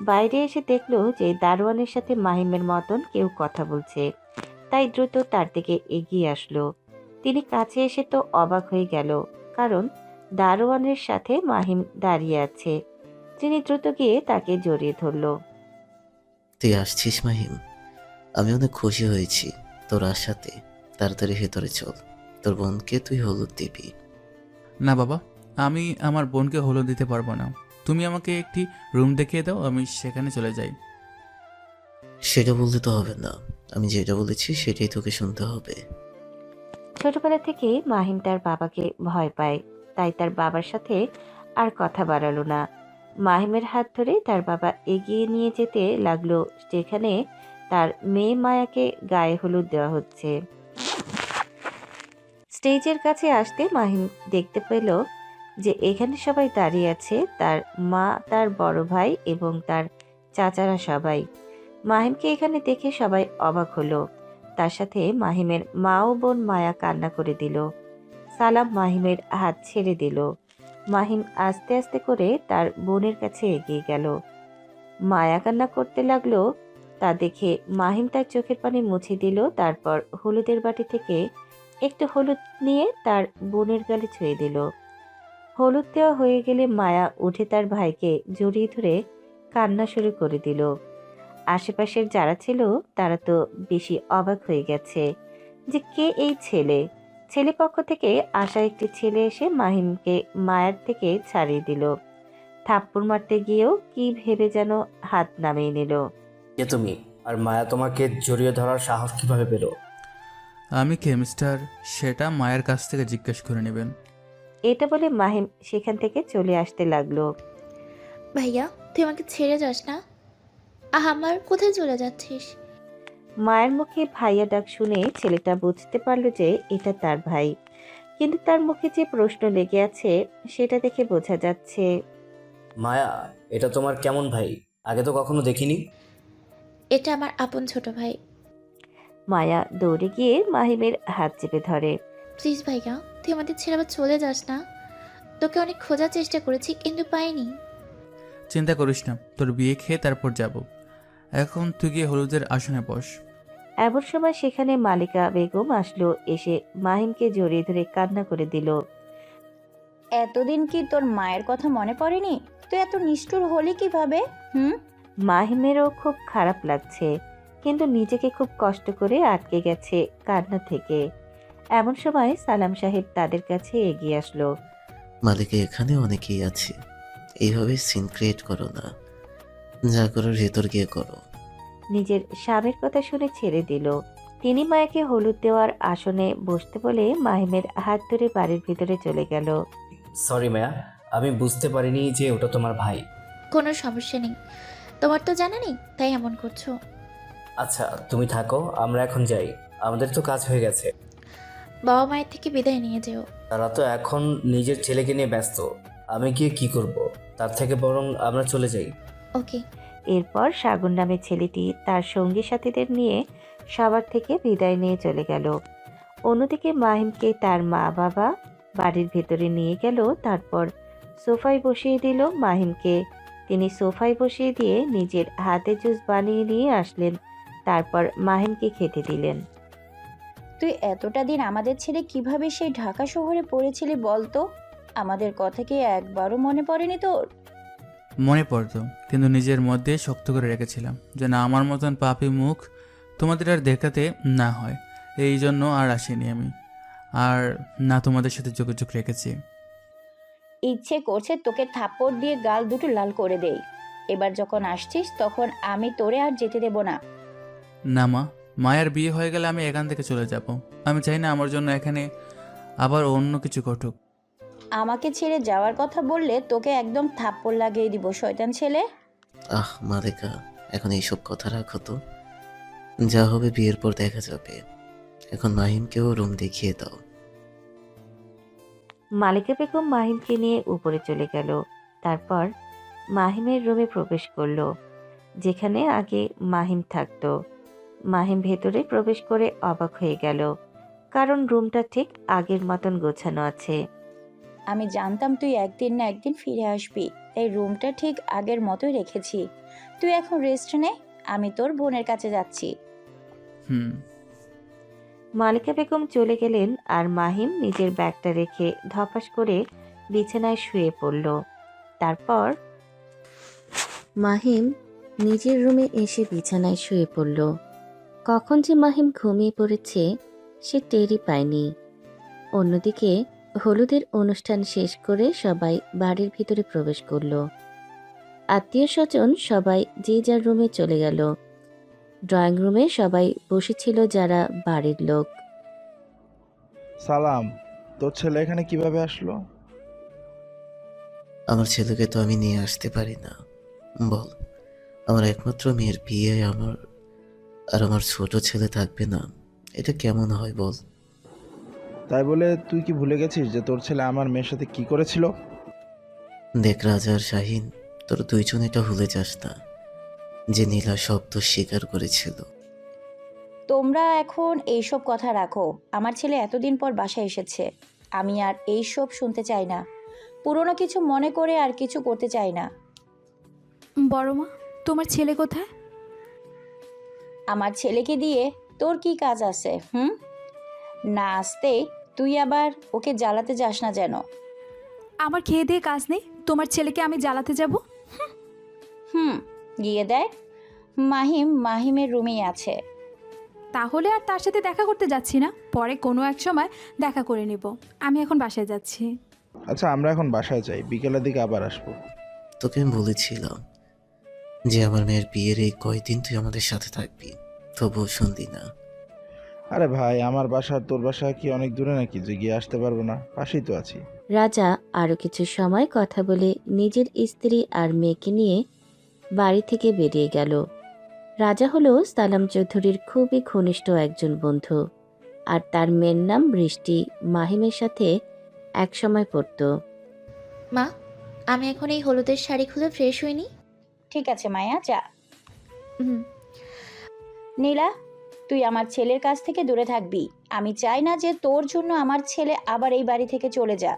বাইরে এসে দেখলো যে দারোয়ানের সাথে মাহিমের মতন কেউ কথা বলছে, তাই দ্রুত তার দিকে এগিয়ে আসলো। তিনি কাছে এসে তো অবাক হয়ে গেল, কারণ দারোয়ানের সাথে মাহিম দাঁড়িয়ে আছে। তিনি দ্রুত গিয়ে তাকে জড়িয়ে ধরল। তুই আসছিস মাহিম? আমি অনেক খুশি হয়েছি তোর আসাতে। তাড়াতাড়ি ভেতরে চল, তোর বোনকে তুই হলুদ দিবি। না বাবা, আমি আমার বোনকে হলুদ দিতে পারবো না। তুমি আমাকে একটি রুম দেখিয়ে দাও, আমি সেখানে চলে যাই। সেটা বলতে তো হবে না, আমি যেটা বলেছি সেটাই তোকে শুনতে হবে। ছোটবেলা থেকে মাহিম তার বাবাকে ভয় পায়, তাই তার বাবার সাথে আর কথা বাড়ালো না। মাহিমের হাত ধরে তার বাবা এগিয়ে নিয়ে যেতে লাগলো যেখানে তার মেয়ে মায়াকে গায়ে হলুদ দেওয়া হচ্ছে। স্টেজের কাছে আসতে মাহিম দেখতে পেল যে এখানে সবাই দাঁড়িয়ে আছে, তার মা, তার বড় ভাই এবং তার চাচারা সবাই। মাহিমকে এখানে দেখে সবাই অবাক হলো। তার সাথে মাহিমের মা ও বোন মায়া কান্না করে দিল। সালাম মাহিমের হাত ছেড়ে দিল। মাহিম আস্তে আস্তে করে তার বোনের কাছে এগিয়ে গেল। মায়া কান্না করতে লাগলো, তা দেখে মাহিম তার চোখের পানি মুছে দিল। তারপর হলুদের বাটি থেকে একটু হলুদ নিয়ে তার বোনের গালে ছুঁয়ে দিল। হলুদ দেওয়া হয়ে গেলে মায়া উঠে তার ভাইকে জড়িয়ে ধরে কান্না শুরু করে দিল। আশেপাশের যারা ছিল তারা তো বেশি অবাক হয়ে গেছে যে কে এই ছেলে। ছেলে পক্ষ থেকে আসা একটি ছেলে এসে মাহিমকে মায়ার থেকে ছাড়িয়ে দিল। থাপ্পড় মারতে গিয়েও কি ভেবে যেন হাত নামিয়ে নিল। কে তুমি? আর মায়া তোমাকে জড়িয়ে ধরার সাহস কিভাবে পেল? আমি কে মিস্টার, সেটা মায়ের কাছ থেকে জিজ্ঞেস করে নেবেন। এটা বলে মাহিম সেখান থেকে চলে আসতে লাগলো। ভাইয়া, তুই আমাকে ছেড়ে যাস না। আমার কোথায় চলে যাচ্ছিস? মায়ের মুখে ভাইয়া ডাক শুনে ছেলেটা বুঝতে পারল যে এটা তার ভাই, কিন্তু তার মুখে যে প্রশ্ন লেগে আছে সেটা দেখে বোঝা যাচ্ছে। মায়া, এটা তোমার কেমন ভাই? আগে তো কখনো দেখিনি। এটা আমার আপন ছোট ভাই। মায়া দৌড়ে গিয়ে মাহিমের হাত চেপে ধরে। প্লিজ ভাইয়া, তুই আমাদের ছেড়ে আবার চলে যাস না। তোকে অনেক খোঁজার চেষ্টা করেছি কিন্তু পাইনি। চিন্তা করিস না, তোর বিয়ে খেয়ে তারপর যাব। এখন তুই গিয়ে হলুদের আসনে বস। এমন সময় সেখানে মালিকা বেগম আসলো, এসে মাহিমকে জড়িয়ে ধরে কান্না করে দিল। এতদিন কি তোর মায়ের কথা মনে পড়েনি? তুই এত নিষ্ঠুর হলি কিভাবে? মাহিমেরও খুব খারাপ লাগছে, কিন্তু নিজেকে খুব কষ্ট করে আটকে গেছে কান্না থেকে। এমন সময় সালাম সাহেব তাদের কাছে এগিয়ে আসলো। মালিকে এখানে অনেকেই আছে, এইভাবে সিন ক্রিয়েট করো না, যা করো ভেতর গিয়ে করো। নিজের স্বামীর কথা শুনে ছেড়ে দিল। তিনি মায়াকে হলুদ দেওয়ার আসনে বসতে বলে মাহিমের হাত ধরে বাড়ির ভিতরে চলে গেল। সরি মায়া, আমি বুঝতে পারিনি যে ওটা তোমার ভাই। কোনো সমস্যা নেই, তোমার তো জানা নেই তাই এমন করছো। আচ্ছা তুমি থাকো, আমরা এখন যাই, আমাদের তো কাজ হয়ে গেছে। বাবা মায়ের থেকে বিদায় নিয়ে যেও। তারা তো এখন নিজের ছেলেকে নিয়ে ব্যস্ত, আমি গিয়ে কি করব? তার থেকে বরং আমরা চলে যাই। ওকে। এরপর সাগর নামের ছেলেটি তার সঙ্গী সাথীদের নিয়ে সবার থেকে বিদায় নিয়ে চলে গেল। অন্যদিকে মাহিমকে তার মা বাবা বাড়ির ভেতরে নিয়ে গেল, তারপর সোফায় বসিয়ে দিল মাহিমকে। তিনি সোফায় বসিয়ে দিয়ে নিজের হাতে জুস বানিয়ে নিয়ে আসলেন, তারপর মাহিমকে খেতে দিলেন। তুই এতটা দিন আমাদের ছেড়ে কিভাবে সেই ঢাকা শহরে পড়েছিলি বলতো? আমাদের কথা কি একবারও মনে পড়েনি তোর? মনে পড়তো, কিন্তু নিজের মধ্যে শক্ত করে রেখেছিলাম যেন আমার মতন পাপী মুখ তোমাদের আর দেখাতে না হয়। এই জন্য আর আসিনি আমি, আর না তোমাদের সাথে যোগাযোগ রেখেছি। ইচ্ছে করছে তোকে থাপ্পড় দিয়ে গাল দুটো লাল করে দেই। এবার যখন আসছিস তখন আমি তোরে আর যেতে দেব না। না মা, মায়ের বিয়ে হয়ে গেলে আমি এখান থেকে চলে যাব। আমি চাই না আমার জন্য এখানে আবার অন্য কিছু ঘটুক। আমাকে ছেড়ে যাওয়ার কথা বললে তোকে একদম থাপ্পড় লাগিয়ে দিব, শয়তান ছেলে। মালিকা, এখন এইসব কথা রাখো তো। যা হবে বিয়ের পর দেখা যাবে। এখন মাহিমকেও রুম দেখিয়ে দাও। মালিকা বেগম মাহিমকে নিয়ে উপরে চলে গেল। তারপর মাহিমের রুমে প্রবেশ করলো, যেখানে আগে মাহিম থাকতো। মাহিম ভেতরে প্রবেশ করে অবাক হয়ে গেল, কারণ রুমটা ঠিক আগের মতন গোছানো আছে। আমি জানতাম তুই একদিন না একদিন ফিরে আসবি, তাই রুমটা ঠিক আগের মতোই রেখেছি। তুই এখন রেস্ট নে, আমি তোর বোনের কাছে যাচ্ছি। হুম। মালিকা বেগম চলে গেলেন আর মাহিম নিজের ব্যাগটা রেখে ধপাস করে বিছানায় শুয়ে পড়ল। তারপর মাহিম নিজের রুমে এসে বিছানায় শুয়ে পড়ল। কখন যে মাহিম ঘুমিয়ে পড়েছে সে টেরই পায়নি। অন্যদিকে হলুদের অনুষ্ঠান শেষ করে সবাই বাড়ির ভিতরে প্রবেশ করল। আত্মীয় স্বজন সবাই যে যার রুমে চলে গেল। ড্রয়িং রুমে সবাই বসেছিল যারা বাড়ির লোক। সালাম, তোর ছেলে এখানে কিভাবে আসলো? আমার ছেলেকে তো আমি নিয়ে আসতে পারি না। বল, আমার একমাত্র মেয়ের বিয়ে আমার ছোট ছেলে থাকবে না, এটা কেমন হয় বল? তাই বলে তুই কি ভুলে গেছিস যে তোর ছেলে আমার মেয়ের সাথে কি করেছিল? দেখ রাজা আর শাহিন, তোর দুইজন এটা ভুলে যাস না যে নীলা সব তো স্বীকার করেছিল। তোমরা এখন এইসব কথা রাখো। আমার ছেলে এতদিন পর বাসায় এসেছে, আমি আর এইসব শুনতে চাই না। পুরনো কিছু মনে করে আর কিছু করতে চাই না। বড় মা, তোমার ছেলে কোথায়? আমার ছেলেকে দিয়ে তোর কি কাজ আছে? না আসতে তুই আবার ওকে জ্বালাতে যাস না যেন। আমার খেয়ে দিয়ে কাজ নেই, তোমার ছেলেকে আমি জ্বালাতে যাব? গিয়ে দেখ, মাহিমের রুমেই আছে। তাহলে আর তার সাথে দেখা করতে যাচ্ছি না, পরে কোনো এক সময় দেখা করে নিব। আমি এখন বাসায় যাচ্ছি। আচ্ছা, আমরা এখন বাসায় যাই, বিকেলের দিকে আবার আসবো। তোকে আমি বলেছিলাম যে আমার মেয়ের বিয়ের এই কয়দিন তুই আমাদের সাথে থাকবি, তবুও শুনলি না। আরে ভাই, আমার বাসা আর তোর বাসা কি অনেক দূরে নাকি যে গিয়ে আসতে পারবো না? পাশেই তো আছি। রাজা আরো কিছু সময় কথা বলে নিজের স্ত্রী আর মেয়েকে নিয়ে বাড়ি থেকে বেরিয়ে গেল। রাজা হলো সালাম চৌধুরীর খুবই ঘনিষ্ঠ একজন বন্ধু, আর তার মেয়ের নাম বৃষ্টি মাহিমের সাথে একসময় পড়তো। মা, আমি এখন এই হলুদের শাড়ি খুলে ফ্রেশ হইনি। ঠিক আছে মায়া, যা। হুম। নীলা, তুই আমার ছেলের কাছ থেকে দূরে থাকবি। আমি চাই না যে তোর জন্য আমার ছেলে আবার এই বাড়ি থেকে চলে যা।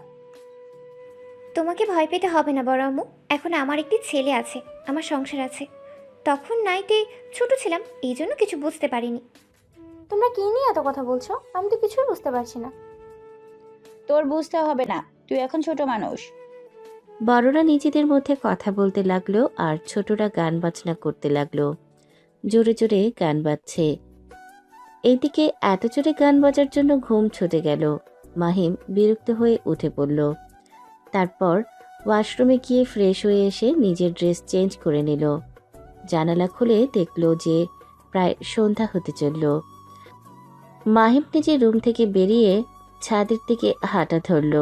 তোমাকে ভয় পেতে হবে না বড় আম্মু, এখন আমার একটি ছেলে আছে, আমার সংসার আছে। তখন নাইতে ছোট ছিলাম, এই জন্য কিছু বুঝতে পারিনি। তোমরা কি নিয়ে এত কথা বলছো? আমি তো কিছুই বুঝতে পারছি না। তোর বুঝতে হবে না, তুই এখন ছোট মানুষ। বড়রা নিজেদের মধ্যে কথা বলতে লাগলো আর ছোটরা গান বাজনা করতে লাগলো। জোরে জোরে গান বাজছে। এইদিকে এত জোরে গান বাজার জন্য ঘুম ছুটে গেল। মাহিম বিরক্ত হয়ে উঠে পড়ল। তারপর ওয়াশরুমে গিয়ে ফ্রেশ হয়ে এসে নিজের ড্রেস চেঞ্জ করে নিল। জানালা খুলে দেখল যে প্রায় সন্ধ্যা হতে চলল। মাহিম নিজের রুম থেকে বেরিয়ে ছাদের দিকে হাঁটা ধরল।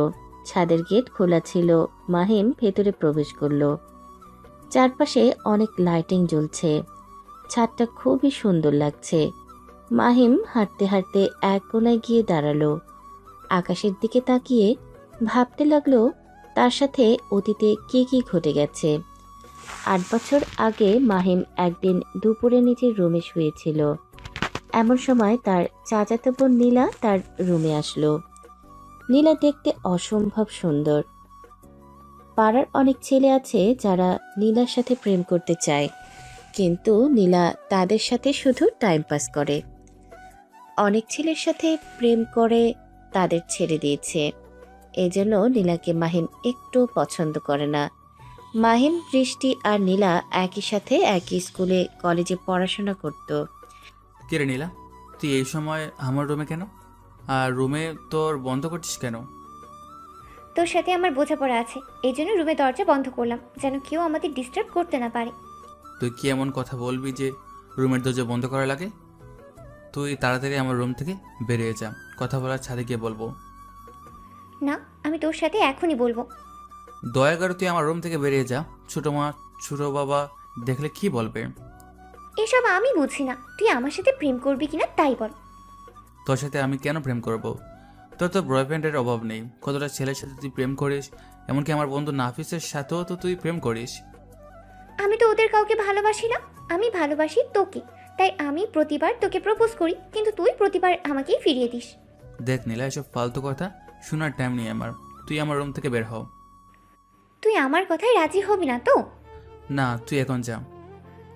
ছাদের গেট খোলা ছিল। মাহিম ভেতরে প্রবেশ করল। চারপাশে অনেক লাইটিং জ্বলছে। ছাদটা খুবই সুন্দর লাগছে। মাহিম হাঁটতে হাঁটতে এক কোণায় গিয়ে দাঁড়ালো। আকাশের দিকে তাকিয়ে ভাবতে লাগলো তার সাথে অতীতে কি কি ঘটে গেছে। 8 বছর আগে মাহিম একদিন দুপুরে নিজের রুমে শুয়েছিল। এমন সময় তার চাচাতো বোন নীলা তার রুমে আসলো। নীলা দেখতে অসম্ভব সুন্দর। পাড়ার অনেক ছেলে আছে যারা নীলার সাথে প্রেম করতে চায়, কিন্তু নীলা তাদের সাথে শুধু টাইম পাস করে। অনেক ছেলের সাথে প্রেম করে তাদের ছেড়ে দিয়েছে। এজন্য নীলাকে মাহিম একটু পছন্দ করে না। মাহিম, বৃষ্টি আর নীলা একই সাথে একই স্কুলে কলেজে পড়াশোনা করত। কিরে নীলা, তুই এই সময় আমার রুমে কেন? আর রুমে তোর বন্ধ করছিস কেন? তোর সাথে আমার বোঝাপড়া আছে, এই জন্য রুমে দরজা বন্ধ করলাম, যেন কেউ আমাদের ডিস্টার্ব করতে না পারে। তুই কি এমন কথা বলবি যে রুমের দরজা বন্ধ করা লাগে? তুই তাড়াতাড়ি আমার রুম থেকে বেরিয়ে যা, কথা বলার ছাদে গিয়ে বলবো। না, আমি তোর সাথে এখনই বলবো। দয়া করে তুই আমার রুম থেকে বেরিয়ে যা। ছোটো মা, ছোটো বাবা দেখলে কি বলবে? এসব আমি বুঝি না, তুই আমার সাথে প্রেম করবি কিনা তাই বল। তোর সাথে আমি কেন প্রেম করব? তোর তো বয়ফ্রেন্ডের অভাব নেই, কতটা ছেলের সাথে তুই প্রেম করিস, এমনকি আমার বন্ধু নাফিসের সাথেও তো তুই প্রেম করিস। আমি তো ওদের কাউকে ভালোবাসি না, আমি ভালোবাসি তোকে। তাই আমি প্রতিবার তোকে প্রপোজ করি, কিন্তু তুই প্রতিবার আমাকেই ফিরিয়ে দিস। দেখ নীলা, এসব ফালতু কথা শোনার টাইম নেই আমার, তুই আমার রুম থেকে বের হও। তুই আমার কথায় রাজি হবি না তো? না, তুই এখন যা।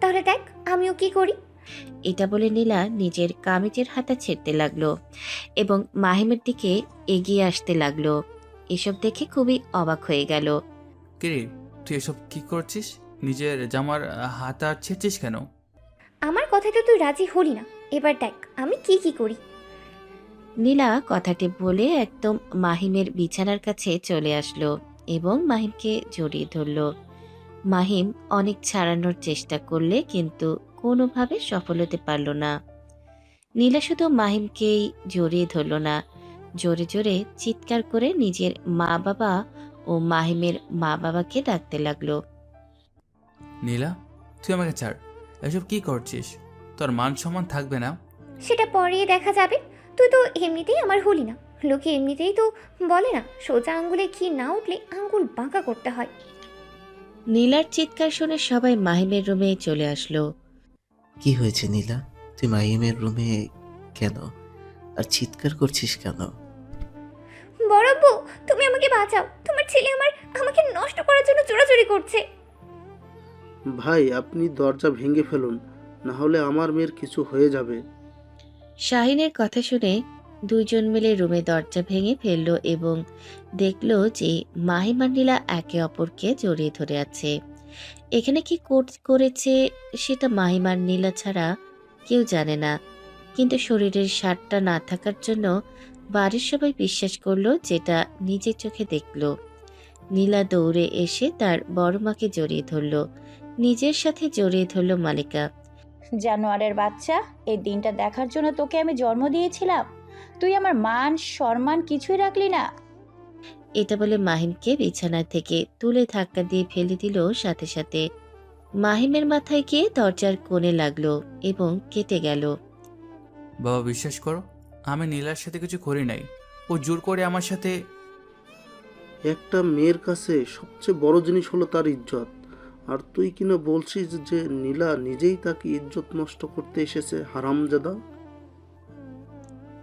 তাহলে দেখ আমিও কি করি। এটা বলে নীলা নিজের কামিজের হাতা ছেড়তে লাগলো এবং মাহিমের দিকে এগিয়ে আসতে লাগলো। এসব দেখে খুবই অবাক হয়ে গেল। কিরে, তুই এসব কি করছিস? নিজের জামার হাতা ছেড়ছিস কেন? আমার কথায় তো তুই রাজি হলি না, এবার দেখ আমি কি করি। নীলা কথাটি বলে একদম মাহিমের বিছানার কাছে চলে আসলো এবং মাহিমকে জড়িয়ে ধরল। মাহিম অনেক ছাড়ানোর চেষ্টা করলে কিন্তু কোনোভাবে সফল হতে পারল না। নীলা শুধু মাহিমকেই জড়িয়ে ধরল না, জোরে জোরে চিৎকার করে নিজের মা বাবা ও মাহিমের মা বাবাকে ডাকতে লাগলো। নীলা, তুই আমাকে ছাড়, এসব কি করছিস? তোর মান সম্মান থাকবে না? সেটা পরে দেখা যাবে। তুই তো এমনিতেই আমার হলি না, লোকে এমনিতেই তো বলে না সোজা আঙ্গুলে ঘি না উঠলে আঙ্গুল বাঁকা করতে হয়। নীলার চিৎকার শুনে সবাই মাহিমের রুমে চলে আসলো। কি হয়েছে নীলা? তুই মাহিমের রুমে কেন? আর চিৎকার করছিস কেন? বড়াব্বু, তুমি আমাকে বাঁচাও, তোমার ছেলে আমাকে নষ্ট করার জন্য চোরাচুরি করছে। ভাই, আপনি দরজা ভেঙে ফেলুন, না হলে আমার মেয়ের কিছু হয়ে যাবে। শাহিনের কথা শুনে দুইজন মিলে রুমে দরজা ভেঙে ফেললো এবং দেখলো যে মাহিম আর নীলা একে অপরকে জড়িয়ে ধরে আছে। এখানে কি করেছে সেটা মাহিম আর নীলা ছাড়া কেউ জানে না, কিন্তু শরীরের সারটা না থাকার জন্য বাড়ির সবাই বিশ্বাস করলো যেটা নিজের চোখে দেখলো। নীলা দৌড়ে এসে তার বড় মাকে জড়িয়ে ধরলো, নিজের সাথে জড়িয়ে ধরলো মালিকা। জানোয়ারের বাচ্চা, এই দিনটা দেখার জন্য তোকে আমি জন্ম দিয়েছিলাম, তুই আমার মান সম্মান কিছুই রাখলি না। এটা বলে মাহিমকে বিছানা থেকে তুলে ধাক্কা দিয়ে ফেলে দিল, সাথে সাথে মাহিমের মাথায় গিয়ে দরজার কোণে লাগলো এবং কেটে গেল। বাবা, বিশ্বাস করো, আমি নীলার সাথে কিছু করি নাই, ও জোর করে আমার সাথে। একটা মেয়ের কাছে সবচেয়ে বড় জিনিস হলো তার ইজ্জত, আর তুই কিনা বলছিস যে নীলা নিজেই তাকে ইজ্জত নষ্ট করতে এসেছে, হারামজাদা।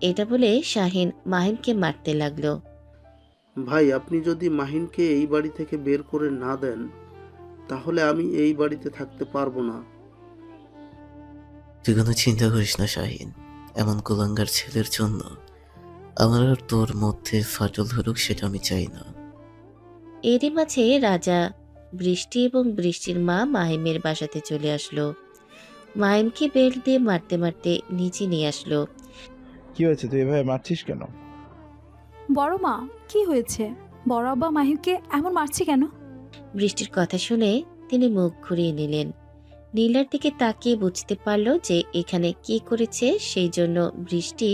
এটা বলে শাহিন মাহিমকে মারতে লাগলো। ভাই, আপনি যদি মাহিনকে এই বাড়ি থেকে বের করে না দেন তাহলে আমি এই বাড়িতে থাকতে পারবো না। তুই কোনো চিন্তা করিস না শাহিন, এমন কুলাঙ্গার ছেলের জন্য আমার আর তোর মধ্যে ফাটল ধরুক সেটা আমি চাই না। এরই মাঝে রাজা, বৃষ্টি এবং বৃষ্টির মা মাহিমের বাসাতে চলে আসলো। মাহিমকে বেল্ট দিয়ে মারতে মারতে নিচে নিয়ে আসলো। কি হয়েছে? তুই এভাবে মারছিস কেন? বড় মা, কি হয়েছে? বড় আব্বা মাহিমকে এমন মারছে কেন? বৃষ্টির কথা শুনে তিনি মুখ ঘুরিয়ে নিলেন। নীলার দিকে তাকিয়ে বুঝতে পারল যে এখানে কি করেছে, সেই জন্য বৃষ্টি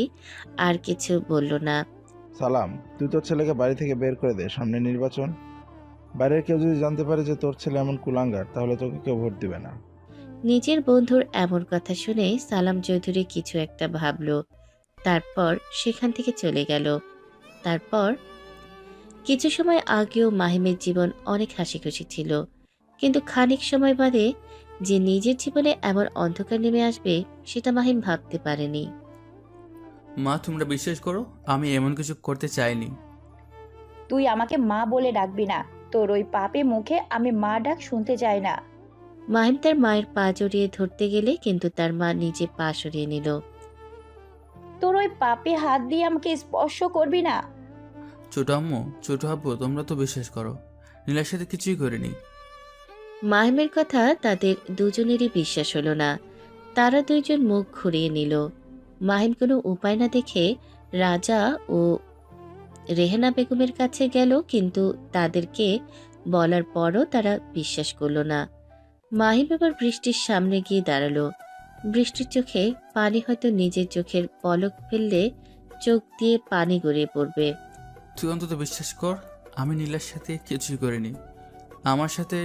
আর কিছু বলল না। সালাম, তুই তোর ছেলেকে বাড়ি থেকে বের করে দে, সামনে নির্বাচন। বাইরের কেউ যদি জানতে পারে যে তোর ছেলে এমন কুলাঙ্গার, তাহলে তোকে কেউ ভোট দিবে না। নিজের বন্ধুর এমন কথা শুনে সালাম চৌধুরী কিছু একটা ভাবল, তারপর সেখান থেকে চলে গেল। তারপর কিছু সময় আগেও মাহিমের জীবন অনেক হাসি খুশি ছিল, কিন্তু খানিক সময় বাদে যে নিজের জীবনে এমন অন্ধকার নেমে আসবে সেটা মাহিম ভাবতে পারেনি। মা, তোমরা বিশ্বাস করো, আমি এমন কিছু করতে চাইনি। তুই আমাকে মা বলে ডাকবি না, তোর ওই পাপে মুখে আমি মা ডাক শুনতে চাই না। মাহিম তার মায়ের পা জড়িয়ে ধরতে গেলে কিন্তু তার মা নিজে পা সরিয়ে নিল। তোর ওই পাপে হাত দিয়ে আমাকে স্পর্শ করবি না। ছোট আম্মু, ছোট আব্বু, তোমরা তো বিশ্বাস করো, নীলার সাথে কিছুই করিনি। মাহিমের কথা তাদের দুজনেরই বিশ্বাস হলো না। তারা দুইজন মুখ ঘুরিয়ে নিল। মাহিম কোনো উপায় না দেখে রাজা ও রেহানা বেগমের কাছে গেল, কিন্তু তাদেরকে বলার পরও তারা বিশ্বাস করলো না। মাহিম এবার বৃষ্টির সামনে গিয়ে দাঁড়ালো। বৃষ্টির চোখে পানি হয়তো নিজের চোখের পলক ফেললে চোখ দিয়ে পানি গড়িয়ে পড়বে। তুই অন্তত বিশ্বাস কর, আমি নীলার সাথে কিছুই করিনি। আমার সাথে।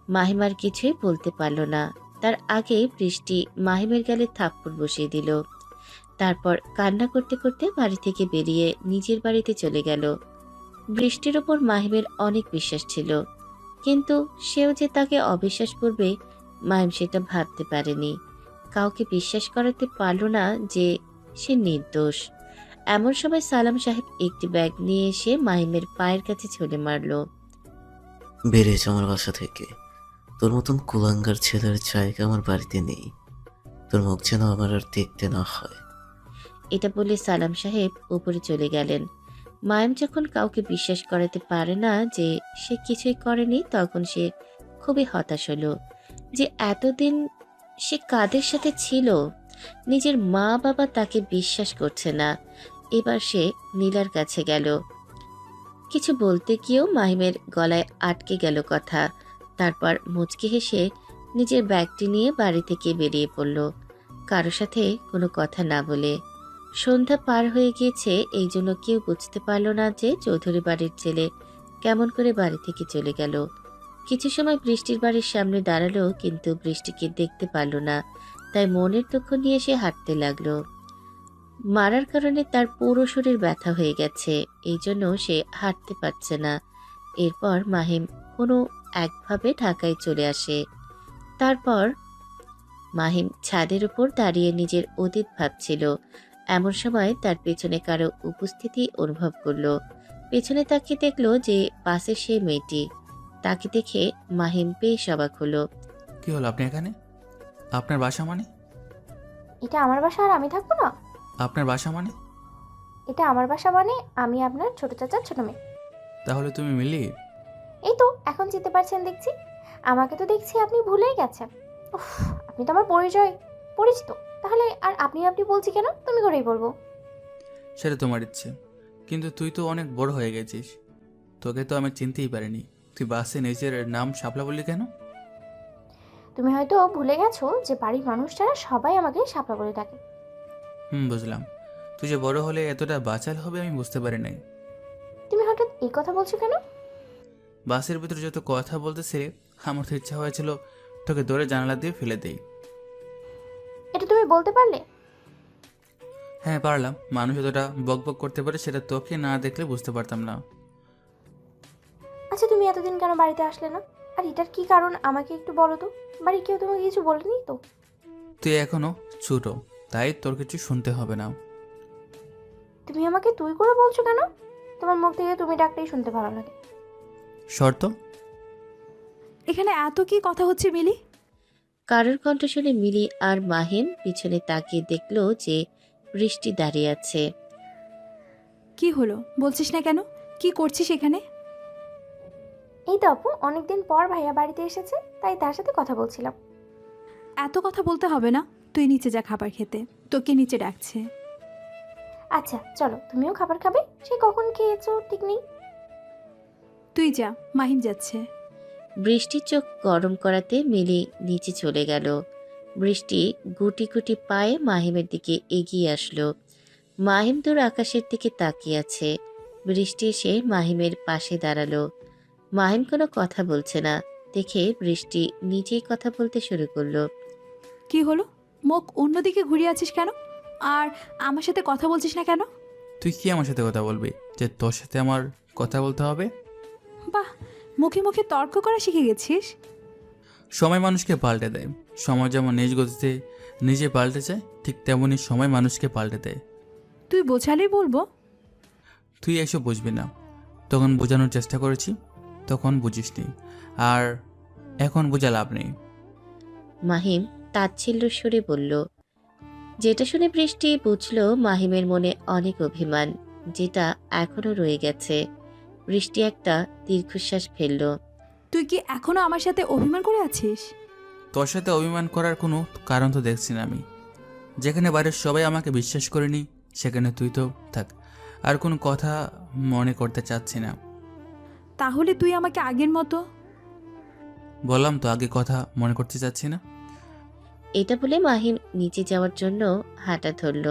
মাহিম আর কিছুই বলতে পারল না। তার আগে বৃষ্টি মাহিমের গালে থাপ্পড় বসিয়ে দিল। তারপর কান্না করতে করতে বাড়ি থেকে বেরিয়ে নিজের বাড়িতে চলে গেল। বৃষ্টির ওপর মাহিমের অনেক বিশ্বাস ছিল, কিন্তু সেও যে তাকে অবিশ্বাস করবে মাহিম সেটা ভাবতে পারেনি। কাউকে বিশ্বাস করাতে পারল না যে সে নির্দোষ। এমন সময় সালাম সাহেব একটি ব্যাগ নিয়ে এসে মাহিমের পায়ের কাছে ছুঁড়ে মারল। বেরিয়েছে আমার বাসা থেকে। তোর মতন কুলাঙ্গার ছেলের জায়গা আমার বাড়িতে নেই। তোর মুখ যেন আমার আর দেখতে না হয়। এটা বলে সালাম সাহেব উপরে চলে গেলেন। মাহিম যখন কাউকে বিশ্বাস করাতে পারে না যে সে কিছুই করেনি, তখন সে খুবই হতাশ হলো যে এতদিন সে কাদের সাথে ছিল। নিজের মা বাবা তাকে বিশ্বাস করছে না। এবার সে নীলার কাছে গেল। কিছু বলতে গিয়েও মাহিমের গলায় আটকে গেল কথা। তারপর মুচকি হেসে নিজের ব্যাগটি নিয়ে বাড়ি থেকে বেরিয়ে পড়ল, কারো সাথে কোনো কথা না বলে। সন্ধ্যা পার হয়ে গিয়েছে, এই জন্য কেউ বুঝতে পারল না যে চৌধুরী বাড়ির ছেলে কেমন করে বাড়ি থেকে চলে গেল। কিছু সময় বৃষ্টির বাড়ির সামনে দাঁড়ালো, কিন্তু বৃষ্টিকে দেখতে পারল না। তাই মনের দুঃখ নিয়ে সে হাঁটতে লাগলো। মারার কারণে তার পুরো শরীর ব্যথা হয়ে গেছে, এই জন্য সে হাঁটতে পারছে না। এরপর মাহিম কোনো একভাবে ঢাকায় চলে আসে। তারপর মাহিম ছাদের উপর দাঁড়িয়ে নিজের অতীত ভাবছিল। এমন সময় তার পেছনে কারো উপস্থিতি অনুভব করলো। পেছনে তাকিয়ে দেখলো যে পাশে সেই মেয়েটি। তাকে দেখে মাহিম বেশ অবাক হলো। কি হলো, আপনি এখানে? আপনার বাসা মানে? এটা আমার বাসা আর আমি থাকবো না? আপনার বাসা মানে? এটা আমার বাসা মানে আমি আপনার ছোট চাচার ছোট মেয়ে। তাহলে তুমি মিলি? এই তো এখন চিনতে পারছেন দেখছি। আমাকে তো দেখছি আপনি ভুলেই গেছেন। উফ, আপনি তো আমার পরিচিত। তাহলে আর আপনি বলছি কেন? তুমি করেই বলবো। সেটা তোমার ইচ্ছে, কিন্তু তুই তো অনেক বড় হয়ে গেছিস। তোকে তো আমি চিনতেই পারিনি। তুই বাসে নিজের নাম শাপলা বললি কেন? তুমি হয়তো ভুলে গেছো যে বাড়ির মানুষরা সবাই আমাকে শাপলা বলে ডাকে। বুঝলাম। তুই যে বড় হলে এতটা বাচাল হবে আমি বুঝতে পারি নাই। তুমি হঠাৎ এই কথা বলছো কেন? বাসের ভিতরে যত কথা বলতেছে আমার তো ইচ্ছা হয়েছিল তোকে দৌড়ে জানালা দিয়ে ফেলে দেই। এটা তুমি বলতে পারলে? হ্যাঁ পারলাম। মানুষ যতটা বকবক করতে পারে সেটা তোকে না দেখলে বুঝতে পারতাম না। আচ্ছা, তুমি এতদিন কেন বাড়িতে আসলে না? আর এটার কি কারণ আমাকে একটু বলো তো। বাড়ির কেউ তোমাকে কিছু বলেনি তো? তুই এখনো ছোট, তাই তোর কিছু শুনতে হবে না। তুমি আমাকে তুই করে বলছো কেন? তোমার মুখ থেকে তুমি ডাকতেই শুনতে ভালো লাগে। শর্ত? এখানে এত কি কথা হচ্ছে মিলি? কারোর কণ্ঠ শুনে মিলি আর মাহিম পিছনে তাকিয়ে দেখলো যে বৃষ্টি দাঁড়িয়ে আছে। কি হলো বলছিস না কেন? কি করছিস এখানে? এই তো আপু, অনেকদিন পর ভাইয়া বাড়িতে এসেছে, তাই তার সাথে কথা বলছিলাম। এত কথা বলতে হবে না, তুই নিচে যা খাবার খেতে, তোকে নিচে ডাকছে। আচ্ছা চলো, তুমিও খাবার খাবে? সে কখন খেয়েছো ঠিক নেই। তুই যা, মাহিম যাচ্ছে। বৃষ্টির চোখ গরম করাতে মিলি নিচে চলে গেল। বৃষ্টি গুটি গুটি পায়ে মাহিমের দিকে এগিয়ে আসলো। মাহিম দূর আকাশের দিকে তাকিয়ে আছে। বৃষ্টি এসে মাহিমের পাশে দাঁড়ালো। মাহিম কোনো কথা বলছে না দেখে বৃষ্টি নিজেই কথা বলতে শুরু করলো। কি হলো, মুখ অন্যদিকে ঘুরিয়ে আছিস কেন? আর আমার সাথে কথা বলছিস না কেন? তুই কি আমার সাথে কথা বলবি যে তোর সাথে আমার কথা বলতে হবে? বাহ, মুখে মুখে তর্ক করা শিখে গেছিস। সময় মানুষকে পাল্টে দেয়। সময় যেমন নিজ গতিতে নিজে পাল্টে যায়, ঠিক তেমনই সময় মানুষকে পাল্টে দেয়। তুই বোঝালেই বলবো। তুই এসব বুঝবি না। তখন বোঝানোর চেষ্টা করেছি, তখন বুঝিসনি, আর এখন বোঝা লাভ নেই। মাহিম তাচ্ছিল্য সুরে বলল। যেটা শুনে বৃষ্টি বুঝলো মাহিমের মনে অনেক অভিমান, যেটা এখনো রয়ে গেছে। বৃষ্টি একটা দীর্ঘশ্বাস ফেলল। তুই কি এখনো আমার সাথে অভিমান করে আছিস? তোর সাথে অভিমান করার কোনো কারণ তো দেখছি না আমি। যেখানে বাড়ির সবাই আমাকে বিশ্বাস করেনি সেখানে তুই তো থাক। আর কোনো কথা মনে করতে চাচ্ছি না। তাহলে তুই আমাকে আগের মতো? বললাম তো আগে কথা মনে করতে চাচ্ছি না। এটা বলে মাহিম নিচে যাওয়ার জন্য হাঁটা ধরল।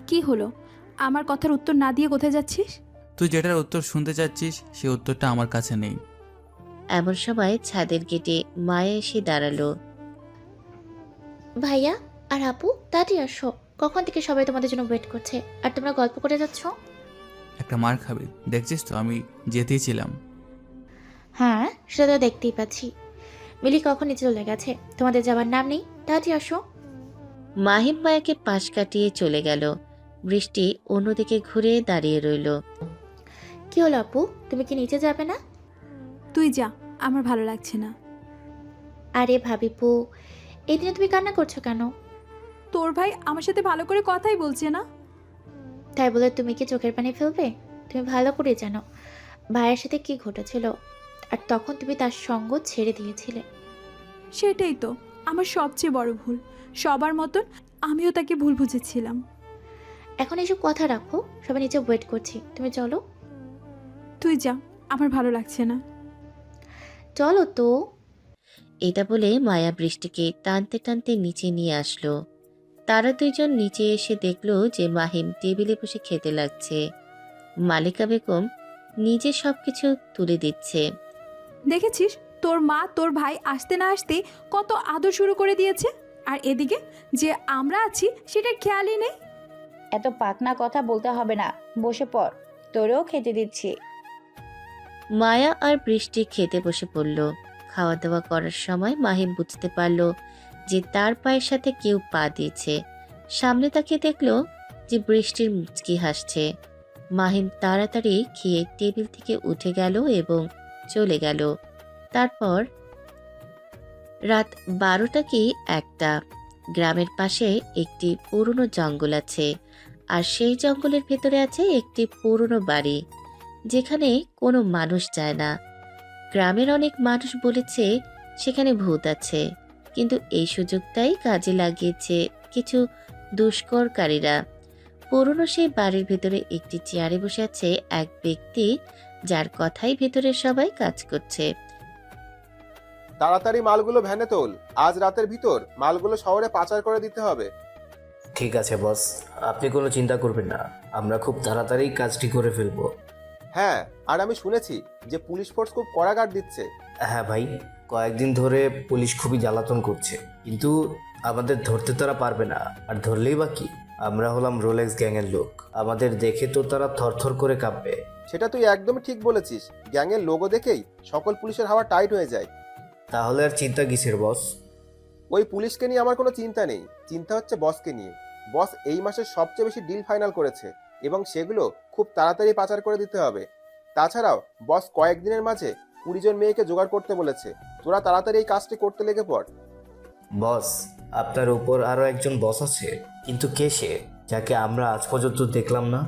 কি হলো, আমার কথার উত্তর না দিয়ে কোথায় যাচ্ছিস? তুই যেটার উত্তর শুনতে চাচ্ছিস সেই উত্তরটা আমার কাছে নেই। এমন সময় ছাদের গেটে মায়া এসে দাঁড়ালো। ভাইয়া আর আপু তাড়াতাড়ি আসো, কখন থেকে সবাই তোমাদের জন্য ওয়েট করছে আর তোমরা গল্প করে যাচ্ছ। একটা মার খাবি, দেখছিস তো আমি যেতেই ছিলাম। হ্যাঁ সেটা তো দেখতেই পাচ্ছি। মিলি কখন নিচে চলে গেছে, তোমাদের যাবার নাম নেই, তাড়াতাড়ি আসো। মাহিম মায়াকে পাশ কাটিয়ে চলে গেল। বৃষ্টি অন্যদিকে ঘুরে দাঁড়িয়ে রইল। কি হলো আপু, তুমি কি নিচে যাবে না? তুই যা, আমার ভালো লাগছে না। আরে ভাবিপু, এই দিনে তুমি কান্না করছো কেন? তোর ভাই আমার সাথে ভালো করে কথাই বলছে না। তাই বলে তুমি কি চোখের পানি ফেলবে? তুমি ভালো করে জানো ভাইয়ের সাথে কি ঘটেছিল, আর তখন তুমি তার সঙ্গ ছেড়ে দিয়েছিলে। সেটাই তো আমার সবচেয়ে বড় ভুল। সবার মতন আমিও তাকে ভুল বুঝেছিলাম। এখন এসব কথা রাখো, সবাই নিচে ওয়েট করছি, তুমি চলো। তুই যা, আমার ভালো লাগছে না। চলো তো। এটা বলে মায়া বৃষ্টিকে টানতে টানতে নিচে নিয়ে আসলো। তারা দুইজন নিচে এসে দেখলো যে মাহিম টেবিলে বসে খেতে লাগছে। মালিকা বেগম নিজে সবকিছু তুলে দিচ্ছে। দেখেছিস তোর মা তোর ভাই আসতে না আসতে কত আদর শুরু করে দিয়েছে, আর এদিকে যে আমরা আছি সেটার খেয়ালই নেই। এত পাকনা কথা বলতে হবে না, বসে পড়, তোরেও খেতে দিচ্ছি। মায়া আর বৃষ্টি খেতে বসে পড়ল। খাওয়া দাওয়া করার সময় মাহিম বুঝতে পারল যে তার পায়ের সাথে কেউ পা দিয়েছে। সামনে তাকিয়ে দেখলো যে বৃষ্টির মুচকি হাসছে। মাহিম তাড়াতাড়ি খেয়ে টেবিল থেকে উঠে গেল এবং চলে গেল। তারপর রাত 12টা কি 1টা। গ্রামের পাশে একটি পুরনো জঙ্গল আছে, আর সেই জঙ্গলের ভেতরে আছে একটি পুরনো বাড়ি যেখানে কোনো মানুষ যায় না। গ্রামের অনেক মানুষ বলেছে সেখানে ভূত আছে, কিন্তু এই সুযোগটাই কাজে লাগিয়েছে কিছু দুষ্করকারীরা। পুরনো সেই বাড়ির ভেতরে একটি চেয়ারে বসে আছে এক ব্যক্তি, যার কথাই ভেতরের সবাই কাজ করছে। তাড়াতাড়ি মালগুলো ভ্যানে তোল, আজ রাতের ভিতর মালগুলো শহরে পাচার করে দিতে হবে। ঠিক আছে বস, আপনি কোনো চিন্তা করবেন না, আমরা খুব তাড়াতাড়ি কাজটি করে ফেলবো। হ্যাঁ, আর আমি শুনেছি যে পুলিশ ফোর্স খুব কড়া গার্ড দিচ্ছে। হ্যাঁ ভাই, কয়েকদিন ধরে পুলিশ খুবই জ্বালাতন করছে, কিন্তু আমাদের ধরতে তারা পারবে না। আর ধরলেই বা কি, আমরা হলাম রোলেক্স গ্যাংয়ের লোক, আমাদের দেখে তো তারা থরথর করে কাঁপবে। সেটা তুই একদমই ঠিক বলেছিস, গ্যাংয়ের লোগো দেখেই সকল পুলিশের হাওয়া টাইট হয়ে যায়। তাহলে আর চিন্তা কিসের বস? ওই পুলিশকে নিয়ে আমার কোনো চিন্তা নেই, চিন্তা হচ্ছে বসকে নিয়ে। বস এই মাসের সবচেয়ে বেশি ডিল ফাইনাল করেছে এবং সেগুলো খুব তাড়াতাড়ি পাচার করে দিতে হবে। তাছাড়াও বস কয়েকদিনের মাঝে 20 জন মেয়েকে জোগাড় করতে বলেছে। তোরা তাড়াতাড়ি এই কাজটি করতে লেগে পড়। বস, আপনার উপর আরো একজন বস আছে, কিন্তু কে সে, যাকে আমরা আজ পর্যন্ত দেখলাম না?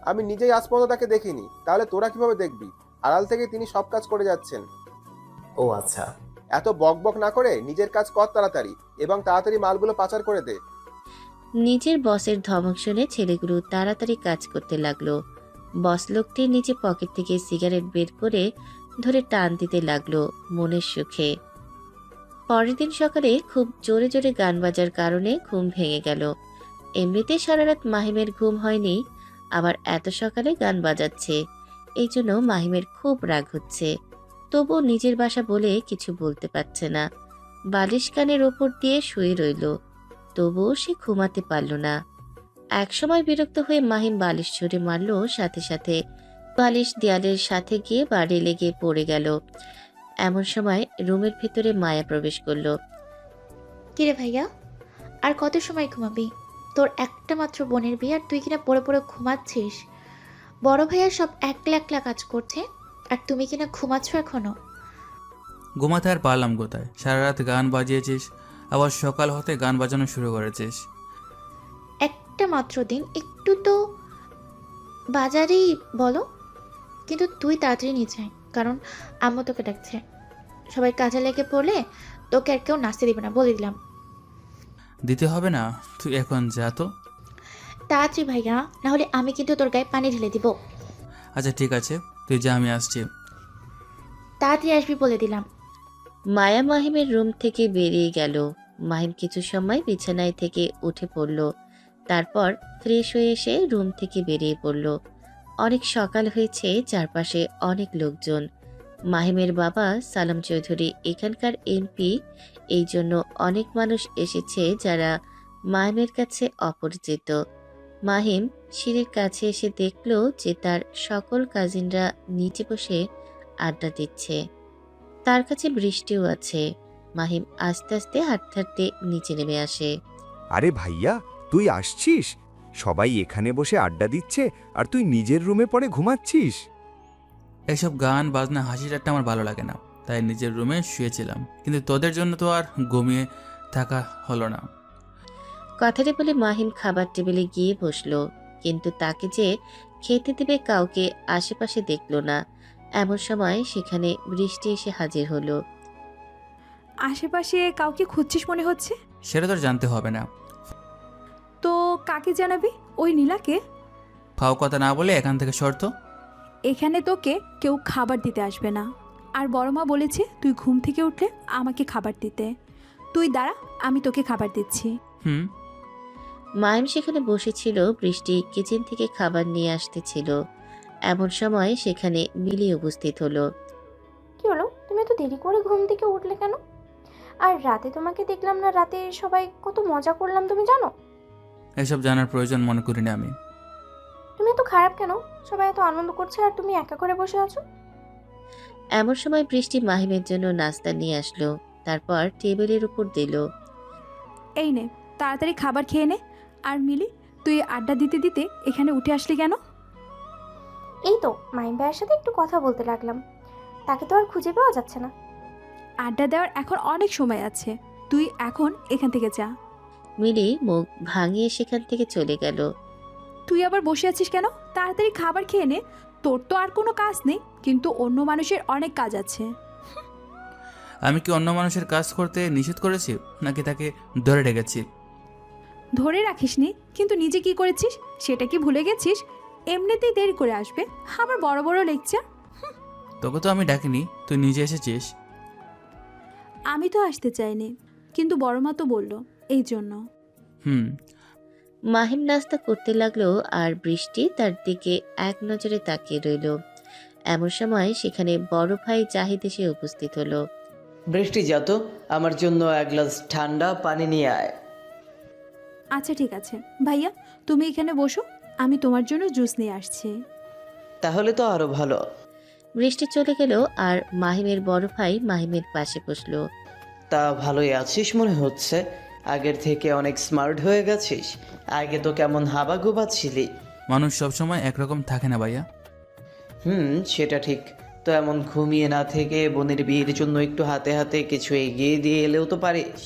আমি নিজেই আজ পর্যন্ত তাকে দেখিনি, তাহলে তোরা কিভাবে দেখবি? আড়াল থেকে তিনি সব কাজ করে যাচ্ছেন। ও আচ্ছা। এত বক বক না করে নিজের কাজ কর তাড়াতাড়ি, এবং তাড়াতাড়ি মালগুলো পাচার করে দে। নিজের বসের ধমক শুনে ছেলেগুলো তাড়াতাড়ি কাজ করতে লাগলো। বস লোকটি নিচে পকেট থেকে সিগারেট বের করে ধরে টান দিতে লাগলো মনের সুখে। পরের দিন সকালে খুব জোরে জোরে গান বাজার কারণে ঘুম ভেঙে গেল। এমনিতে সারা রাত মাহিমের ঘুম হয়নি, আবার এত সকালে গান বাজাচ্ছে, এই জন্য মাহিমের খুব রাগ হচ্ছে। তবু নিজের বাসা বলে কিছু বলতে পারছে না। বালিশ কানের ওপর দিয়ে শুয়ে রইল, তবুও সে ঘুমাতে পারল না। একসময় বিরক্ত হয়ে মাহিম বালিশ ছুঁড়ে মারল, সাথে সাথে বালিশ দেয়ালের সাথে গিয়ে বাড়ি লেগে পড়ে গেল। এমন সময় রুমের ভেতরে মায়া প্রবেশ করলো। কিরে ভাইয়া, আর কত সময় ঘুমাবি? তোর একটা মাত্র বোনের বিয়ে, আর তুই কিনা পড়ে পড়ে ঘুমাচ্ছিস। বড় ভাইয়া সব একলা একলা কাজ করছে, আর তুমি কিনা ঘুমাচ্ছ এখনো। ঘুমাতে আর পারলাম কোথায়, সারা রাত গান বাজিয়েছিস, আবার সকাল হতে গান বাজানো শুরু করেছিস। একটা মাত্র দিন, একটু তো বাজারেই বলো। কিন্তু তুই তাড়াতাড়ি নিয়ে যাই, কারণ আম্মু তোকে ডাকছে। সবাই কাজে লেগে পড়লে তোকে আর কেউ নাচতে দিবে না, বলে দিলাম। দিতে হবে না, তুই এখন যা তো। তাড়াতাড়ি ভাইয়া, না হলে আমি কিন্তু তোর গায়ে পানি ঢেলে দিব। আচ্ছা ঠিক আছে, তুই যা, আমি আসছি। তাড়াতাড়ি আসবি বলে দিলাম। মায়া মাহিমের রুম থেকে বেরিয়ে গেল। মাহিম কিছু সময় বিছানায় থেকে উঠে পড়ল, তারপর ফ্রেশ হয়ে এসে রুম থেকে বেরিয়ে পড়ল। অনেক সকাল হয়েছে, চারপাশে অনেক লোকজন। মাহিমের বাবা সালাম চৌধুরী এখানকার এমপি এই জন্য অনেক মানুষ এসেছে যারা মাহিমের কাছে অপরিচিত। মাহিম সিঁড়ির কাছে এসে দেখল যে তার সকল কাজিনরা নিচে বসে আড্ডা দিচ্ছে। তার কাছে বৃষ্টিও আছে। মাহিম আস্তে আস্তে হাঁটতে হাঁটতে নিচে নেমে আসে। আরে ভাইয়া, তুই আসছিস? সবাই এখানে বসে আড্ডা দিচ্ছে আর তুই নিজের রুমে পড়ে ঘুমাচ্ছিস? এসব গান বাজনা হাসি ঠাট্টা আমার ভালো লাগে না, তাই নিজের রুমে শুয়েছিলাম, কিন্তু তোদের জন্য তো আর ঘুমিয়ে থাকা হলো না। কথাটা বলে মাহিম খাবার টেবিলে গিয়ে বসলো, কিন্তু তাকে যে খেতে দেবে কাউকে আশেপাশে দেখল না। এমন সময় সেখানে বৃষ্টি এসে হাজির হলো। আশেপাশে কাউকে খুঁজছিস মনে হচ্ছে। সেটা তোর জানতে হবে না। তো কাকে জানাবি? ওই নীলাকে? ফাও কথা না বলে এখান থেকে সরতো। এখানে তোকে কেউ খাবার দিতে আসবে না। আর বড় মা বলেছে তুই ঘুম থেকে উঠলে আমাকে খাবার দিতে। তুই দাঁড়া, আমি তোকে খাবার দিচ্ছি। হুম। মাহিম সেখানে বসেছিল, বৃষ্টি কিচেন থেকে খাবার নিয়ে আসতেছিল। এমন সময় সেখানে মিলি উপস্থিত হলো। কি হলো, তুমি এত দেরি করে ঘুম থেকে উঠলে কেন? আর রাতে তোমাকে দেখলাম না, রাতে সবাই কত মজা করলাম তুমি জানো? এসব জানার প্রয়োজন মনে করি না আমি। তুমি এত খারাপ কেন? সবাই এত আনন্দ করছে আর তুমি একা করে বসে আছো। এমন সময় বৃষ্টি মাহিমের জন্য নাস্তা নিয়ে আসলো, তারপর টেবিলের উপর দিল। এই নে, তাড়াতাড়ি খাবার খেয়ে নে। আর মিলি, তুই আড্ডা দিতে দিতে এখানে উঠে আসলি কেন? এই তো মাহিম ভাইয়ের সাথে একটু কথা বলতে লাগলাম, তাকে তো আর খুঁজে পাওয়া যাচ্ছে না। আড্ডা দেওয়ার এখন অনেক সময় আছে, তুই এখন এখান থেকে যা। মিলি মুখ ভাঙিয়ে সেখান থেকে চলে গেল। তুই আবার বসে আছিস কেন? তাড়াতাড়ি খাবার খেয়ে নে। তোর তো আর কোনো কাজ নেই, কিন্তু অন্য মানুষের অনেক কাজ আছে। আমি কি অন্য মানুষের কাজ করতে নিষেধ করেছি, নাকি তাকে ধরে রেখেছি? ধরে রাখিসনি, কিন্তু নিজে কি করেছিস সেটা কি ভুলে গেছিস? এমনিতেই দেরি করে আসবে, আবার বড় বড় লেকচার। তোকে তো আমি ডাকিনি, তুই নিজে এসেছিস। আমি তো আসতে চাইনি, কিন্তু বড় মা তো বলল, এই জন্য। হুম। মাহিম নাস্তা করতে লাগলো আর বৃষ্টি তার দিকে এক নজরে তাকিয়ে রইল। এমন সময় সেখানে বড় ভাই জাহিদ এসে উপস্থিত হলো। বৃষ্টি, যা তো আমার জন্য এক গ্লাস ঠান্ডা পানি নিয়ে আয়। আচ্ছা ঠিক আছে ভাইয়া, তুমি এখানে বসো, আমি তোমার জন্য জুস নিয়ে আসছি। তাহলে তো আরো ভালো। বৃষ্টি চলে গেল আর মাহিমের বড় ভাই মাহিমের পাশে বসলো। তা ভালোই আছিস মনে হচ্ছে, আগের থেকে অনেক স্মার্ট হয়ে গেছিস। আগে তো কেমন হাবাগোবা ছিলি। মানুষ সবসময় একরকম থাকে না ভাইয়া। সেটা ঠিক। তো এমন ঘুমিয়ে না থেকে বোনের বিয়ের জন্য একটু হাতে হাতে কিছু এগিয়ে দিয়ে এলেও তো পারিস।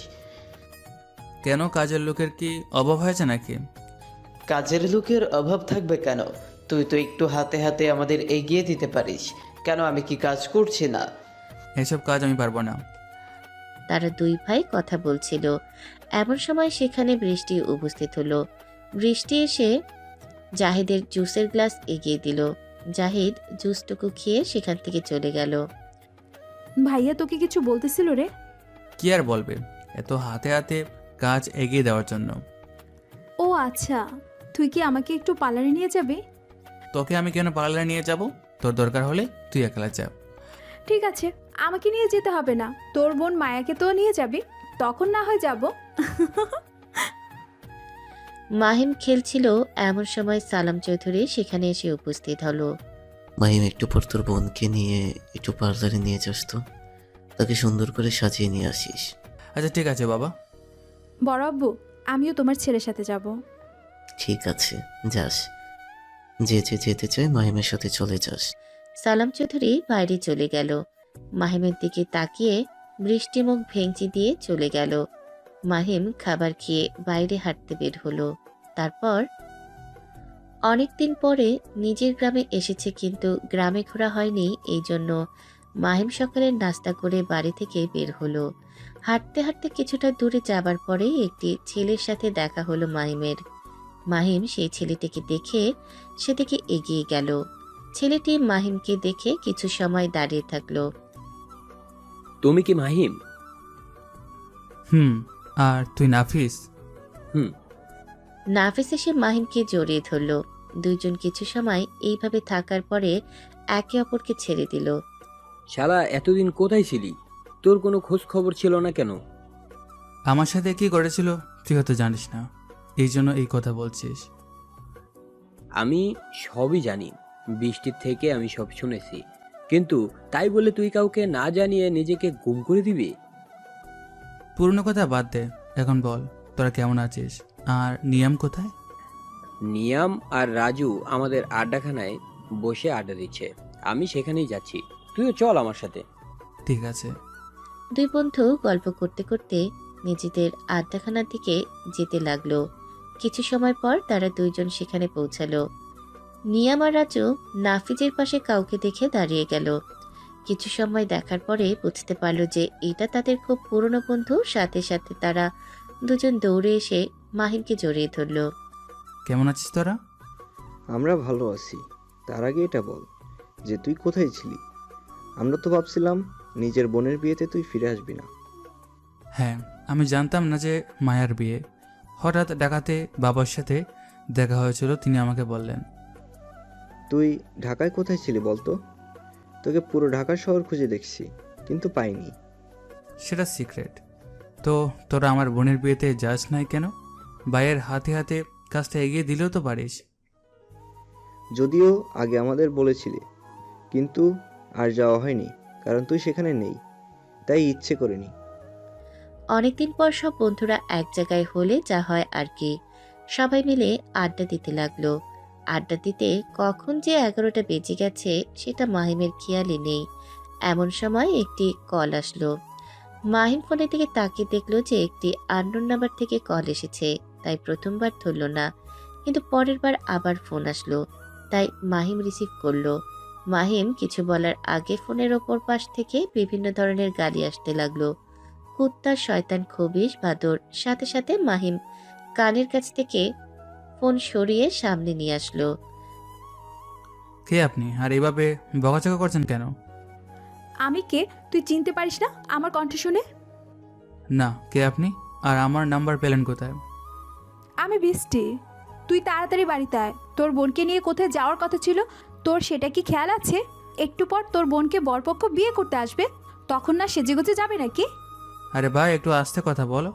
কেন, কাজের লোকের কি অভাব হয়েছে নাকি? কাজের লোকের অভাব থাকবে কেন? তুই তো একটু হাতে হাতে আমাদের এগিয়ে দিতে পারিস। কেন, আমি কি কাজ করছি না? এসব কাজ আমি পারবো না। তারা দুই ভাই কথা বলছিল। এমন সময় সেখানে বৃষ্টি উপস্থিত হলো। বৃষ্টি এসে জাহিদের জুসের গ্লাস এগিয়ে দিল। জাহিদ জুসটুকু খেয়ে সেখান থেকে চলে গেল। ভাইয়া তোকে কিছু বলতেছিল রে? কি আর বলবে, এত হাতে হাতে কাজ এগিয়ে দেওয়ার জন্য। ও আচ্ছা, তুই কি আমাকে একটু পার্লারে নিয়ে যাবে? তোকে আমি কেন পার্লারে নিয়ে যাব? তোর দরকার হলে তুই একলা যা। ঠিক আছে, আমাকে নিয়ে যেতে হবে না, তোর বোন মায়াকে তো নিয়ে যাবি, তখন না হয় যাব। মাহিম খেলছিল, এমন সময় সালাম চৌধুরী সেখানে এসে উপস্থিত হলো। মাহিম, একটু পর তোর বোনকে নিয়ে একটু পার্লারে নিয়ে যাস তো, তাকে সুন্দর করে সাজিয়ে নিয়ে আসিস। আচ্ছা ঠিক আছে বাবা। বড় আব্বু, আমিও তোমার ছেলের সাথে যাব। ঠিক আছে, যাস। যে যেতে চায় মাহিমের সাথে চলে যাস। সালাম চৌধুরী বাইরে চলে গেল। মাহিমের দিকে তাকিয়ে বৃষ্টি মুখ ভেঙচি দিয়ে চলে গেল। মাহিম খাবার খেয়ে বাইরে হাঁটতে বের হলো। তারপর অনেকদিন পরে নিজের গ্রামে এসেছে, কিন্তু গ্রামে ঘোরা হয়নি, এই জন্য মাহিম সকালের নাস্তা করে বাড়ি থেকে বের হলো। হাঁটতে হাঁটতে কিছুটা দূরে যাবার পরে একটি ছেলের সাথে দেখা হলো মাহিমের। মাহিম সেই ছেলেটিকে দেখে সেদিকে এগিয়ে গেল। ছেলেটি মাহিমকে দেখে কিছু সময় দাঁড়িয়ে থাকলো। তুমি কি মাহিম? আর তুই নাফিস? নাফিস এসে মাহিমকে জড়িয়ে ধরল। দুইজন কিছু সময় এইভাবে থাকার পরে একে অপরকে ছেড়ে দিল। শালা, এতদিন কোথায় ছিলি? তোর কোনো খোঁজ খবর ছিল না কেন? আমার সাথে কি করেছিল তুই হয়তো জানিস না, এই জন্য এই কথা বলছিস। আমি সবই জানি, বৃষ্টির থেকে আমি সব শুনেছি, কিন্তু তাই বলে তুই কাউকে না জানিয়ে নিজেকে গুম করে দিবি? পুরনো কথা বাদ দে, এখন বল তোরা কেমন আছিস, আর নিয়ম কোথায়? নিয়াম আর রাজু আমাদের আড্ডাখানায় বসে আড্ডা দিচ্ছে, আমি সেখানেই যাচ্ছি, তুইও চল আমার সাথে। ঠিক আছে। দুই বন্ধু গল্প করতে করতে নিজেদের আড্ডাখানার দিকে যেতে লাগলো। কিছু সময় পর তারা দুইজন সেখানে পৌঁছালো। নিয়াম আর রাজু নাফিজের পাশে কাউকে দেখে দাঁড়িয়ে গেল। কিছু সময় দেখার পরে বুঝতে পারলো যে এটা তাদের খুব পুরনো বন্ধু। সাথে সাথে তারা দুজন দৌড়ে এসে মাহিমকে জড়িয়ে ধরলো। কেমন আছিস তোরা? আমরা ভালো আছি। তার আগে এটা বল যে তুই কোথায় ছিলি? আমরা তো ভাবছিলাম নিজের বোনের বিয়েতে তুই ফিরে আসবি না। হ্যাঁ, আমি জানতাম না যে মায়ার বিয়ে। হঠাৎ ডাকাতে বাবার সাথে দেখা হয়েছিল, তিনি আমাকে বললেন। তুই ঢাকায় কোথায় ছিলি বলতো? তোকে পুরো ঢাকা শহর খুঁজে দেখছি, কিন্তু পাইনি। সেটা সিক্রেট। তো তোরা আমার বোনের বিয়েতে যাস নাই কেন? ভাইয়ের হাতে হাতে কাজটা এগিয়ে দিলেও তো পারিস। যদিও আগে আমাদের বলেছিলি, কিন্তু আর যাওয়া হয়নি, কারণ তুই সেখানে নেই, তাই ইচ্ছে করিনি। অনেকদিন পর সব বন্ধুরা এক জায়গায় হলে যা হয় আর কি। সবাই মিলে আড্ডা দিতে লাগলো। আড্ডা দিতে কখন যে 11টা বেজে গেছে সেটা মাহিমের খেয়ালই নেই। এমন সময় একটি কল আসলো। মাহিম ফোনের দিকে তাকিয়ে দেখলো যে একটি আননোন নাম্বার থেকে কল এসেছে, তাই প্রথমবার ধরল না, কিন্তু পরের বার আবার ফোন আসলো, তাই মাহিম রিসিভ করলো। মাহিম কিছু বলার আগে ফোনের ওপর পাশ থেকে বিভিন্ন ধরনের গালি আসতে লাগলো। কুত্তা, শয়তান, খবিশ, বাদর। সাথে সাথে মাহিম কানের কাছ থেকে ফোন সরিয়ে সামনে নিয়ে আসলো। কে আপনি, আর এভাবে বকাচকা করছেন কেন? আমি কে তুই চিনতে পারিস না আমার কণ্ঠ শুনে? না, কে আপনি, আর আমার নাম্বার পেলেন কোথায়? আমি বৃষ্টি। তুই তাড়াতাড়ি বাড়িতে আয়, তোর বোনকে নিয়ে কোথায় যাওয়ার কথা ছিল তোর, সেটা কি খেয়াল আছে? একটু পর তোর বোনকে বরপক্ষ বিয়ে করতে আসবে, তখন না সেজেগুজে যাবে নাকি? আরে ভাই, একটু আস্তে কথা বলো।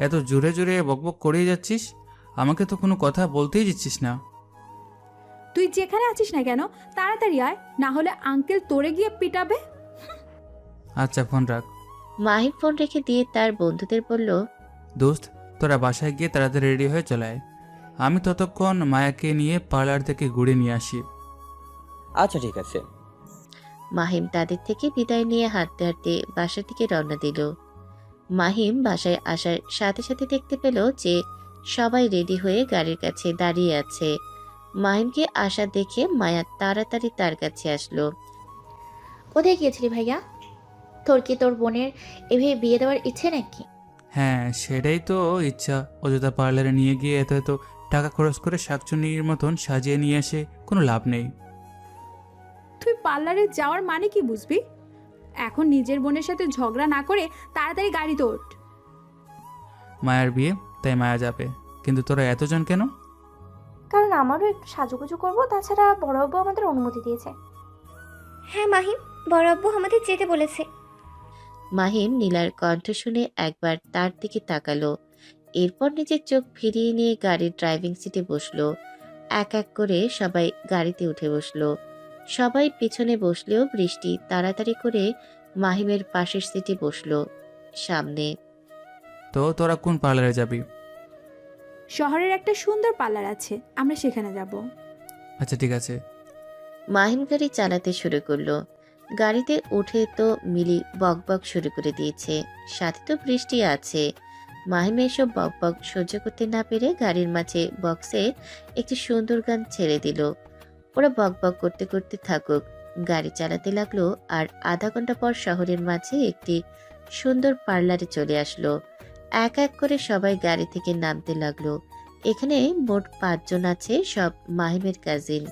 এত জোরে জোরে বকবক করেই যাচ্ছিস, আমাকে তো কোনো কথা বলতেই দিচ্ছিস না। তুই যেখানে আছিস না কেন তাড়াতাড়ি আয়, না হলে আঙ্কেল তোরে গিয়ে পিটাবে। আচ্ছা, ফোন রাখ। মাহিম ফোন রেখে দিয়ে তার বন্ধুদের বলল, দোস্ত, তোরা বাসায় গিয়ে তাড়াতাড়ি রেডি হয়ে চলে আয়। আমি ততক্ষণ মায়াকে নিয়ে পার্লার থেকে ঘুরে নিয়ে আসি। আচ্ছা ঠিক আছে। মাহিম তাদের থেকে বিদায় নিয়ে হাঁটতে হাঁটতে বাসার দিকে রওনা দিল। মাহিম বাসায় আসার সাথে সাথে দেখতে পেল যে সবাই রেডি হয়ে গাড়ির কাছে দাঁড়িয়ে আছে। মাহিমকে আসা দেখে মায়া তাড়াতাড়ি তার কাছে আসলো। কোথায় গিয়েছিলি ভাইয়া? তোর কি তোর বোনের এভাবে বিয়ে দেওয়ার ইচ্ছে নাকি? হ্যাঁ, সেটাই তো ইচ্ছা। অযথা পার্লারে নিয়ে গিয়ে এত এত টাকা খরচ করে শাকচুনির মতন সাজিয়ে নিয়ে এসে কোনো লাভ নেই। তুই পার্লারে যাওয়ার মানে কি বুঝবি? এখন নিজের বোনের সাথে ঝগড়া না করে তাড়াতাড়ি গাড়িতে ওঠ। মায়ের বিয়ে, তাই মায়া যাবে, কিন্তু তোরা এতজন কেন? কারণ আমারও একটু সাজুগুজু করবো, তাছাড়া বড় আব্বু আমাদের অনুমতি দিয়েছে। হ্যাঁ মাহিম, বড় আব্বু আমাদের যেতে বলেছে। মাহিম নীলার কণ্ঠ শুনে একবার তার দিকে তাকালো, এরপর নিজের চোখ ফিরিয়ে নিয়ে গাড়ির ড্রাইভিং সিটে বসলো। এক এক করে সবাই গাড়িতে উঠে বসলো। সবাই পিছনে বসলেও বৃষ্টি তাড়াতাড়ি করে মাহিমের পাশের সিটে বসলো সামনে। তো তোরা কোন পার্লারে যাবি? শহরের একটা সুন্দর পার্লার আছে, আমরা সেখানে যাব। আচ্ছা ঠিক আছে। মাহিম গাড়ি চালাতে শুরু করলো। গাড়িতে উঠে তো মিলি বকবক শুরু করে দিয়েছে, সাথে তো বৃষ্টি আছে। মাহিম এসব বকবক সহ্য করতে না পেরে গাড়ির মাঝে বক্সে একটি সুন্দর গান ছেড়ে দিল। ওরা বকবক করতে করতে থাকুক, গাড়ি চালাতে লাগলো। আর আধা ঘন্টা পর শহরের মাঝে একটি সুন্দর পার্লারে চলে আসলো। এক এক করে সবাই গাড়ি থেকে নামতে লাগলো। এখানে মোট 5 জন আছে, সব মাহিমের কাজিন।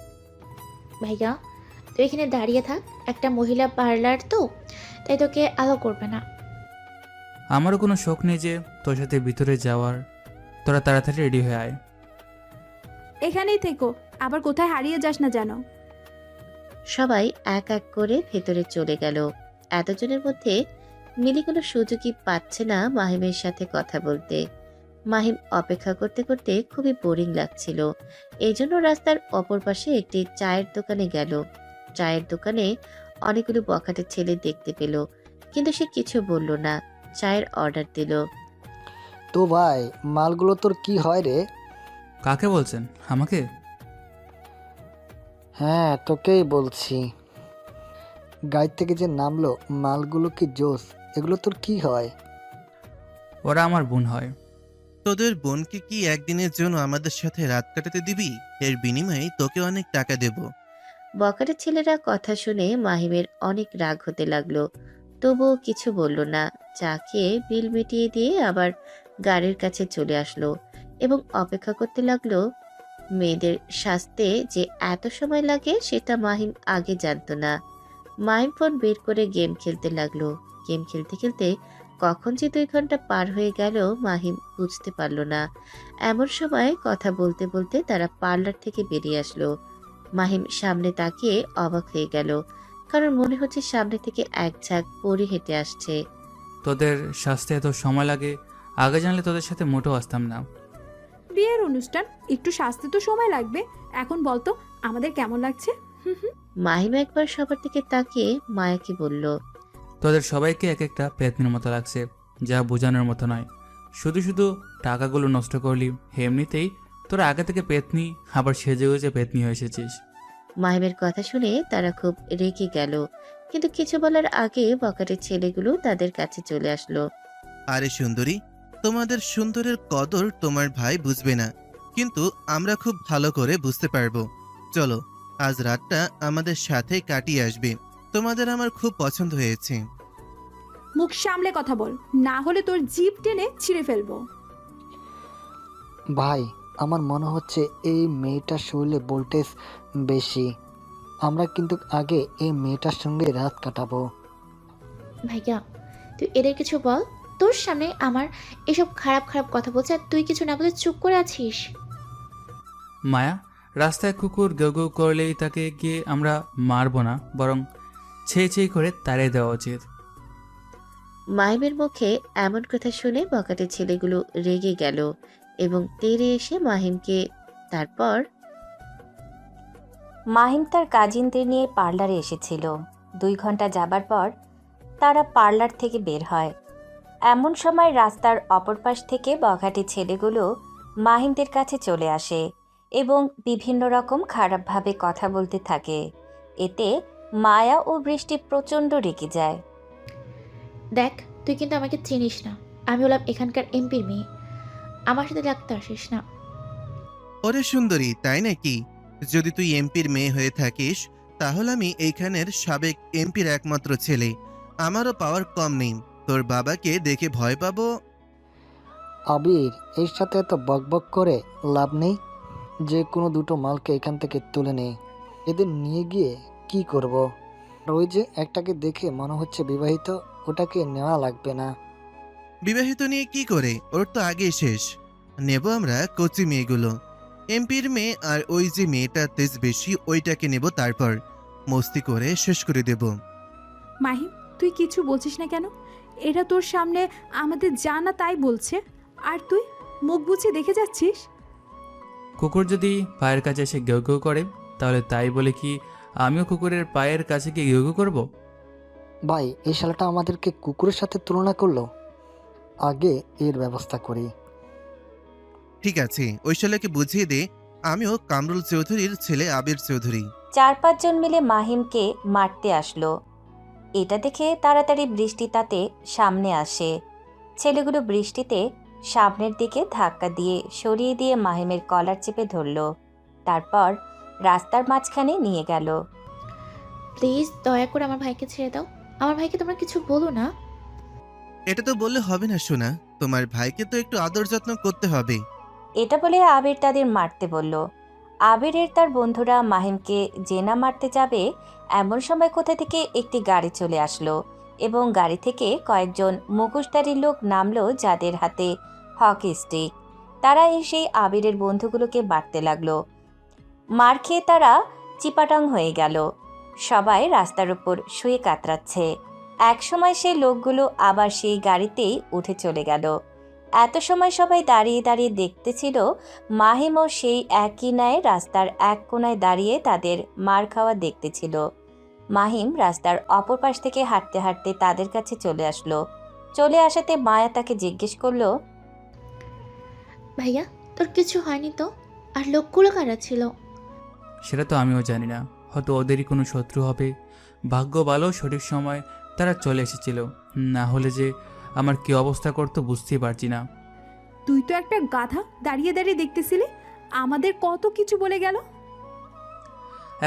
ভাইয়া তুই এখানে দাঁড়িয়ে থাক, একটা মহিলা পার্লার তো, তাই তোকে আলো করবে না। আমারও কোনো শখ নেই যে তোর সাথে ভিতরে যাওয়ার। তোরা তাড়াতাড়ি রেডি হয়ে আয়। এখানেই থেকো, আবার কোথায় হারিয়ে যাস না যেন। সবাই এক এক করে ভেতরে চলে গেল। এতজনের মধ্যে মিলি কোনো সুযোগই পাচ্ছে না মাহিমের সাথে কথা বলতে। মাহিম অপেক্ষা করতে করতে খুবই বোরিং লাগছিল। এই জন্য রাস্তার অপর পাশে একটি চায়ের দোকানে গেল। চায়ের দোকানে অনেকগুলো বখাটে ছেলে দেখতে পেল, কিন্তু সে কিছু বলল না। চায়ের অর্ডার দিল। তো ভাই, মালগুলো তোর কি হয় রে? কাকে বলছেন, আমাকে? হ্যাঁ, তোকেই বলছি। গাড়ি থেকে যে নামলো, মালগুলো কি জোস? এগুলো তোর কি হয়? ওরা আমার বোন হয়। তোদের বোনকে কি একদিনের জন্য আমাদের সাথে রাত কাটাতে দিবি? এর বিনিময়ে তোকে অনেক টাকা দেব। বখাটে ছেলেরা কথা শুনে মাহিমের অনেক রাগ হতে লাগলো, তবুও কিছু বলল না। চা খেয়ে বিল মিটিয়ে দিয়ে আবার গাড়ির কাছে চলে আসলো এবং অপেক্ষা করতে লাগলো। মেয়েদের সাজতে যে এত সময় লাগে সেটা মাহিম আগে জানতো না। মাহিম ফোন বের করে গেম খেলতে লাগলো। গেম খেলতে খেলতে কখন যে 2 ঘন্টা পার হয়ে গেল মাহিম বুঝতে পারল না। এমন সময় কথা বলতে বলতে তারা পার্লার থেকে বেরিয়ে আসলো। মাহিম সামনে তাকিয়ে অবাক হয়ে গেল, কারণ মনে হচ্ছে সামনে থেকে এক ঝাঁক পরি হেঁটে আসছে। তোদের সাজতে এত সময় লাগে, আগে জানলে তোদের সাথে মোটেও আসতাম না। বিয়ের অনুষ্ঠান, একটু সাজতে তো সময় লাগবে। এখন বলতো আমাদের কেমন লাগছে? মাহিম একবার সবার দিকে তাকিয়ে মায়াকে বলল, তোদের সবাইকে এক একটা পেতনির মতো লাগছে, যা বোঝানোর মতো নয়। শুধু শুধু টাকাগুলো নষ্ট করলি, এমনিতেই তোরা আগে থেকে পেতনি, আবার সেজে গুজে পেতনি হয়ে এসেছিস। মাহিমের কথা শুনে তারা খুব রেগে গেল, কিন্তু কিছু বলার আগে বখাটের ছেলেগুলো তাদের কাছে চলে আসলো। আরে সুন্দরী, তোমাদের সুন্দরের কদর তোমার ভাই বুঝবে না, কিন্তু আমরা খুব ভালো করে বুঝতে পারবো। চলো, আজ রাতটা আমাদের সাথে কাটিয়ে আসবে। তোমাদের আমার খুব পছন্দ হয়েছে। মুখ সামলে কথা বল, না হলে তোর জিভ টেনে ছিঁড়ে ফেলবো। ভাই, আমার মনে হচ্ছে এই মেয়েটার শরীরে ভোল্টেজ বেশি। আমরা কিন্তু আগে এই মেয়েটার সঙ্গে রাত কাটাবো। ভাইয়া, তুই এদের কিছু বল। তোর সামনে আমার এসব খারাপ খারাপ কথা বলছে আর তুই কিছু না বলে চুপ করে আছিস। মায়া, রাস্তায় কুকুর গেউ গেউ করলেই তাকে গিয়ে আমরা মারবো না, বরং ছেই ছেই করে তাড়িয়ে দেওয়া উচিত। মাহিমের মুখে এমন কথা শুনে বখাটে ছেলেগুলো রেগে গেল এবং তেড়ে এসে মাহিমকে। তারপর মাহিম তার কাজিনদের নিয়ে পার্লারে এসেছিল। 2 ঘন্টা যাবার পর তারা পার্লার থেকে বের হয়। এমন সময় রাস্তার অপর পাশ থেকে বখাটে ছেলেগুলো মাহিমদের কাছে চলে আসে এবং বিভিন্ন রকম খারাপভাবে কথা বলতে থাকে। এতে মায়া ও বৃষ্টি প্রচণ্ড রেগে যায়। দেখ, তুই কিন্তু আমাকে চিনিস না। আমি হলাম এখানকার এমপির মেয়ে। আমার সাথে লাগতে আসিস না। ওরে সুন্দরী, তাই নাকি? যদি তুই এমপির মেয়ে হয়ে থাকিস, তাহলে আমি এইখানের সাবেক এমপির একমাত্র ছেলে। আমারও পাওয়ার কম নেই। তোর বাবাকে দেখে ভয় পাবো। আবির, এর সাথে এত বকবক করে লাভ নেই। যে কোনো 2টো মালকে এখান থেকে তুলে নে। এদের নিয়ে গিয়ে কি করব? আর ওই যে একটাকে দেখে মনে হচ্ছে বিবাহিত, ওটাকে নেওয়া লাগবে না। বিবাহিত নিয়ে কি করে? ওর তো আগেই শেষ। নেব আমরা কচি মেয়েগুলো। এমপির মেয়ে আর ওই যে মেয়েটা তেজ বেশি, ওইটাকে নেব, তারপর মস্তি করে শেষ করে দেব। মাহিম, তুই কিছু বলছিস না কেন? এটা তোর সামনে আমাদের জানা তাই বলছে, আর তুই মুখ বুঝে দেখে যাচ্ছিস। কুকুর যদি পায়ের কাছে এসে গেউ গেউ করে, তাহলে তাই বলে কি আমিও কুকুরের পায়ের কাছে গিয়ে গেউ গেউ করবো? ভাই, এই শালাটা আমাদেরকে কুকুরের সাথে তুলনা করলো। আগে এর ব্যবস্থা করি। ঠিক আছে, ওই শালাকে বুঝিয়ে দে আমিও কামরুল চৌধুরীর ছেলে আবির চৌধুরী। 4-5 জন মিলে মাহিমকে মারতে আসলো। এটা দেখে তাড়াতাড়ি বৃষ্টি তাতে সামনে আসে। ছেলেগুলো বৃষ্টিতে সামনের দিকে ধাক্কা দিয়ে সরিয়ে দিয়ে মাহিমের কলার চেপে ধরল। তারপর রাস্তার মাঝখানে নিয়ে গেল। প্লিজ দয়া করে আমার ভাইকে ছেড়ে দাও। আমার ভাইকে তোমরা কিছু বলো না। এটা তো বললে হবে না সোনা, তোমার ভাইকে তো একটু আদর যত্ন করতে হবে। এটা বলে আবির তাদের মারতে বলল। আবিরের তার বন্ধুরা মাহিমকে যে না মারতে যাবে, এমন সময় কোথা থেকে একটি গাড়ি চলে আসলো এবং গাড়ি থেকে কয়েকজন মুখোশধারী লোক নামলো, যাদের হাতে হকি স্টিক। তারা এসে আবিরের বন্ধুগুলোকে মারতে লাগলো। মার খেয়ে তারা চিপাটাং হয়ে গেল। সবাই রাস্তার উপর শুয়ে কাতরাচ্ছে। একসময় সেই লোকগুলো আবার সেই গাড়িতেই উঠে চলে গেল। এত সময় সবাই দাঁড়িয়ে দাঁড়িয়ে দেখতেছিল মাহিমও সেই একই ন্যায় রাস্তার এক কোণায় দাঁড়িয়ে তাদের মার খাওয়া দেখতেছিল। মাহিম রাস্তার অপর পাশ থেকে হাঁটতে হাঁটতে তাদের কাছে চলে আসলো। চলে আসাতে মায়া তাকে জিজ্ঞেস করলো, ভাইয়া তোর কিছু হয়নি তো? আর লোকগুলো কারা ছিল? সেটা তো আমিও জানি না, হয়তো ওদেরই কোনো শত্রু হবে। ভাগ্য ভালো সঠিক সময় তারা চলে এসেছিল, না হলে যে আমার কী অবস্থা করতো বুঝতেই পারছি না। তুই তো একটা গাধা, দাঁড়িয়ে দাঁড়িয়ে দেখতেছিলি, আমাদের কত কিছু বলে গেল।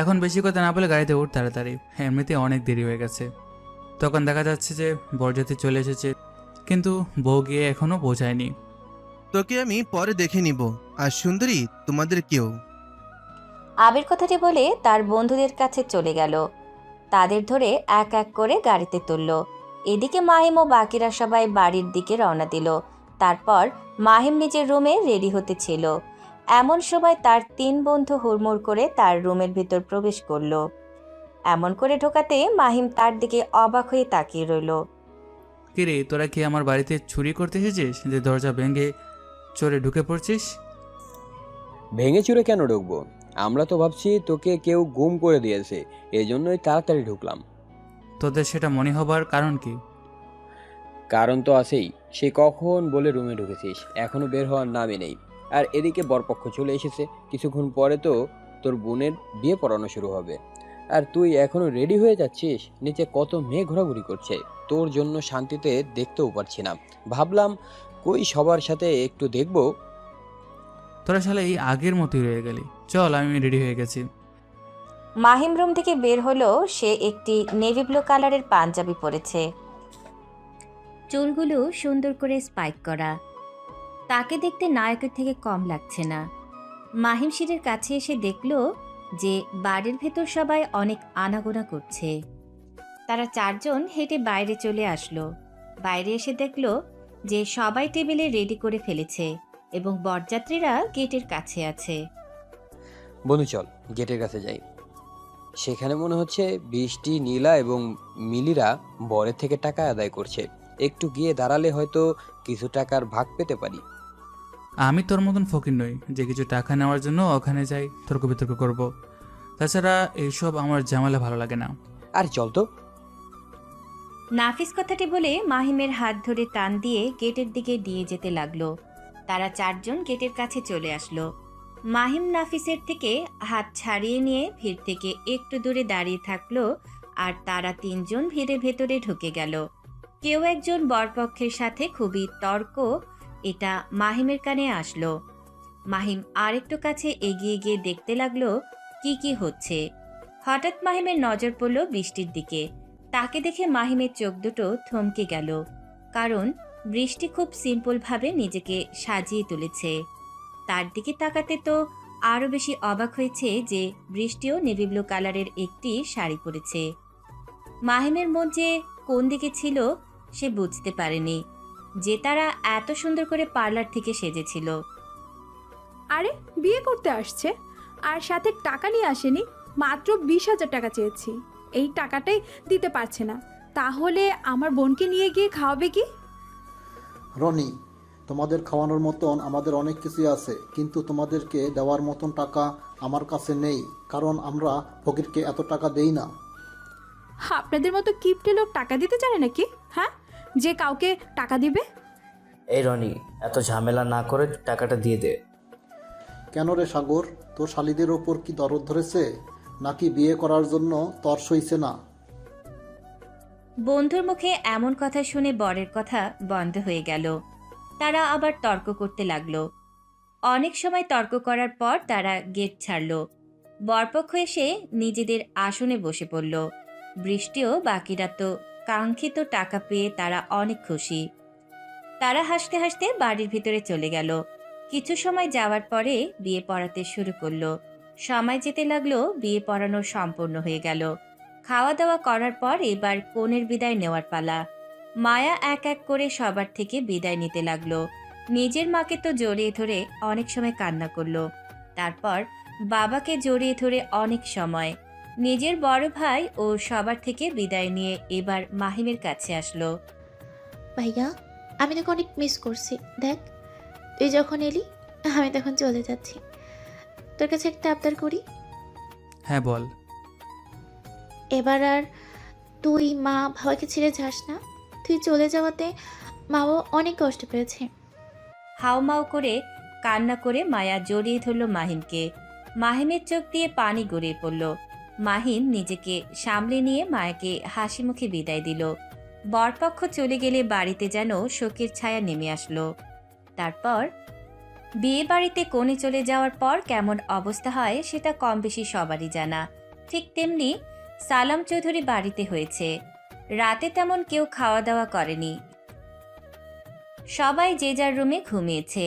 এখন বেশি কথা না বলে গাড়িতে উঠ তাড়াতাড়ি, এমনিতে অনেক দেরি হয়ে গেছে। তখন দেখা যাচ্ছে যে বরযাত্রী চলে এসেছে, কিন্তু বউ গিয়ে এখনও পৌঁছায়নি। তোকে আমি পরে দেখে নিব। আর সুন্দরী, তোমাদের কেউ? আবির কথাটি বলে তার বন্ধুদের কাছে চলে গেল। তাদের ধরে এক এক করে গাড়িতে তুলল। এদিকে মাহিম ও বাকিরা সবাই বাড়ির দিকে রওনা দিল। তারপর মাহিম নিজের রুমে রেডি হতে ছিল। এমন সময় তার 3 বন্ধু হুড়মুড় করে তার রুমের ভিতর প্রবেশ করলো। এমন করে ঢোকাতে মাহিম তার দিকে অবাক হয়ে তাকিয়ে রইল। কিরে, তোরা কি আমার বাড়িতে চুরি করতে এসেছিস যে দরজা ভেঙে চোরে ঢুকে পড়ছিস? ভেঙে চুরে কেন ঢুকবো? আমরা তো ভাবছি তোকে কেউ গুম করে দিয়েছে, এই জন্যই তাড়াতাড়ি ঢুকলাম। তোদের সেটা মনে হবার কারণ কি? কারণ তো আছেই, সে কখন বলে রুমে ঢুকেছিস, এখনো বের হওয়ার নামই নেই। আর এদিকে বরপক্ষ চলে এসেছে, কিছুক্ষণ পরে তো তোর বোনের বিয়ে পড়ানো শুরু হবে। আর তুই এখনো রেডি হয়ে যাচ্ছিস? নিচে কত মেয়ে ঘোরাঘুরি করছে, তোর জন্য শান্তিতে দেখতেও পারছি না। ভাবলাম কই সবার সাথে একটু দেখবো। তোরা শালা এই আগের মতোই রয়ে গেলি। চল, আমি রেডি হয়ে গেছি। মাহিম রুম থেকে বের হলো। সে একটি নেভি ব্লু কালারের পাঞ্জাবি পরেছে, চুলগুলো সুন্দর করে স্পাইক করা। তাকে দেখতে নায়কের থেকে কম লাগছে না। মাহিম সিঁড়ির কাছে এসে দেখল যে বাড়ির ভেতর সবাই অনেক আনাগোনা করছে। তারা 4 জন হেঁটে বাইরে চলে আসলো। বাইরে এসে দেখল যে সবাই টেবিলে রেডি করে ফেলেছে এবং বরযাত্রীরা গেটের কাছে আছে। বন্ধু চল গেটের কাছে যাই। সেখানে মনে হচ্ছে বৃষ্টি, নীলা এবং মিলিরা বরের থেকে টাকা আদায় করছে। একটু গিয়ে দাঁড়ালে হয়তো কিছু টাকার ভাগ পেতে পারি। আমি তোর মতন ফকির নই যে কিছু টাকা নেওয়ার জন্য ওখানে যাই তর্ক বিতর্ক করব। তাছাড়া এইসব আমার ঝামেলা ভালো লাগে না। আর চল তো। নাফিস কথাটি বলে মাহিমের হাত ধরে টান দিয়ে গেটের দিকে নিয়ে যেতে লাগলো। তারা 4 জন গেটের কাছে চলে আসলো। মাহিম নাফিসের থেকে হাত ছাড়িয়ে নিয়ে ভিড় থেকে একটু দূরে দাঁড়িয়ে থাকলো আর তারা 3 জন ভিড়ের ভেতরে ঢুকে গেল। কেউ একজন বরপক্ষের সাথে খুবই তর্ক এটা মাহিমের কানে আসলো। মাহিম আরেকটু কাছে এগিয়ে গিয়ে দেখতে লাগলো কি কি হচ্ছে। হঠাৎ মাহিমের নজর পড়ল বৃষ্টির দিকে। তাকে দেখে মাহিমের চোখ দুটো থমকে গেল, কারণ বৃষ্টি খুব সিম্পলভাবে নিজেকে সাজিয়ে তুলেছে। তার দিকে তাকাতে তো আরও বেশি অবাক হয়েছে যে বৃষ্টিও নেভি ব্লু কালারের একটি শাড়ি পরেছে। মাহিমের মন যে কোন দিকে ছিল সে বুঝতে পারেনি যে তারা এত সুন্দর করে পার্লার থেকে সেজেছিল। আরে বিয়ে করতে আসছে আর সাথে টাকা নিয়ে আসেনি, মাত্র 20,000 টাকা চেয়েছি, এই টাকাটাই দিতে পারছে না, তাহলে আমার বোনকে নিয়ে গিয়ে খাওয়াবে কি? রনি, তোমাদের খাওয়ানোর মতন আমাদের অনেক কিছুই আছে, কিন্তু তোমাদেরকে দেওয়ার মতন টাকা আমার কাছে নেই, কারণ আমরা ফকিরকে এত টাকা দেই না। আপনাদের মতো কিপটে লোক টাকা দিতে জানে নাকি? হ্যাঁ, যে কাউকে টাকা দিবে? এই রনি, এত ঝামেলা না করে টাকাটা দিয়ে দে। কেন রে সাগর, তোর শালিদের ওপর কি দরদ ধরেছে নাকি বিয়ে করার জন্য তর সইছে না? বন্ধুর মুখে এমন কথা শুনে বরের কথা বন্ধ হয়ে গেল। তারা আবার তর্ক করতে লাগলো। অনেক সময় তর্ক করার পর তারা গেট ছাড়ল। বরপক্ষ এসে নিজেদের আসনে বসে পড়ল। বৃষ্টিও বাকিরা তো কাঙ্ক্ষিত টাকা পেয়ে তারা অনেক খুশি। তারা হাসতে হাসতে বাড়ির ভিতরে চলে গেল। কিছু সময় যাওয়ার পরে বিয়ে পড়াতে শুরু করলো। সময় যেতে লাগলো, বিয়ে পড়ানো সম্পূর্ণ হয়ে গেল। খাওয়া দাওয়া করার পর এবার কনের বিদায় নেওয়ার পালা। মায়া এক এক করে সবার থেকে বিদায় নিতে লাগলো। নিজের মাকে তো জড়িয়ে ধরে অনেক সময় কান্না করলো, তারপর বাবাকে জড়িয়ে ধরে অনেক সময়, নিজের বড় ভাই ও সবার থেকে বিদায় নিয়ে এবার মাহিমের কাছে আসলো। ভাইয়া, আমি তোকে অনেক মিস করছি। দেখ, তুই যখন এলি আমি তখন চলে যাচ্ছি। তোর কাছে একটা আবদার করি। হ্যাঁ বল। এবার আর তুই মা বাবাকে ছেড়ে যাস না। তুই চলে যাওয়াতে মাও অনেক কষ্ট পেয়েছে। হাউমাউ করে কান্না করে মায়া জড়িয়ে ধরল মাহিমকে। মাহিমের চোখ দিয়ে পানি গড়িয়ে পড়ল। মাহিম নিজেকে সামলে নিয়ে মায়াকে হাসি মুখে বিদায় দিল। বরপক্ষ চলে গেলে বাড়িতে যেন শোকের ছায়া নেমে আসলো। তারপর বিয়ে বাড়িতে কনে চলে যাওয়ার পর কেমন অবস্থা হয় সেটা কম বেশি সবারই জানা। ঠিক তেমনি সালাম চৌধুরী বাড়িতে হয়েছে। রাতে তেমন কেউ খাওয়া দাওয়া করেনি, সবাই যে যার রুমে ঘুমিয়েছে।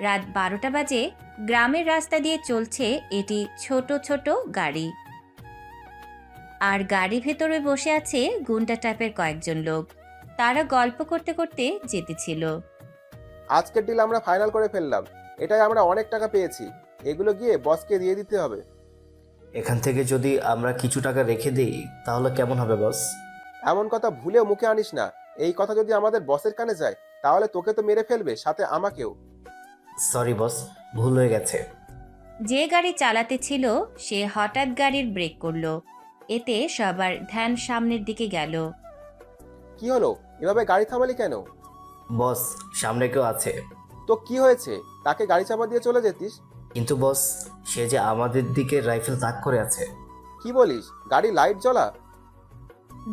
রাত 12টা বাজে। গ্রামের রাস্তা দিয়ে চলছে এটি ছোট ছোট গাড়ি, আর গাড়ি ভেতরে বসে আছে গুন্ডা টাইপের কয়েকজন লোক। তারা গল্প করতে করতে যেতেছিল। আজকের ডিল আমরা ফাইনাল করে ফেললাম। এটাই আমরা অনেক টাকা পেয়েছি। এগুলো গিয়ে বসকে দিয়ে দিতে হবে। এখান থেকে যদি আমরা কিছু টাকা রেখে দিই তাহলে কেমন হবে বস? এমন কথা ভুলেও মুখে আনিস না। এই কথা যদি আমাদের বসের কানে যায় তাহলে তোকে তো মেরে ফেলবে, সাথে আমাকেও। সরি বস, ভুল হয়ে গেছে। যে গাড়ি চালাতে ছিল সে হঠাৎ গাড়ির ব্রেক করলো। এতে সবার ধ্যান সামনের দিকে গেল। কি হলো? এভাবে গাড়ি থামালি কেন? বস, সামনে কেউ আছে। তো কি হয়েছে? তাকে গাড়ি চাপা দিয়ে চলে যেতিস। কিন্তু বস, সে যে আমাদের দিকে রাইফেল তাক করে আছে। কি বলিস? গাড়ি লাইট জ্বলা?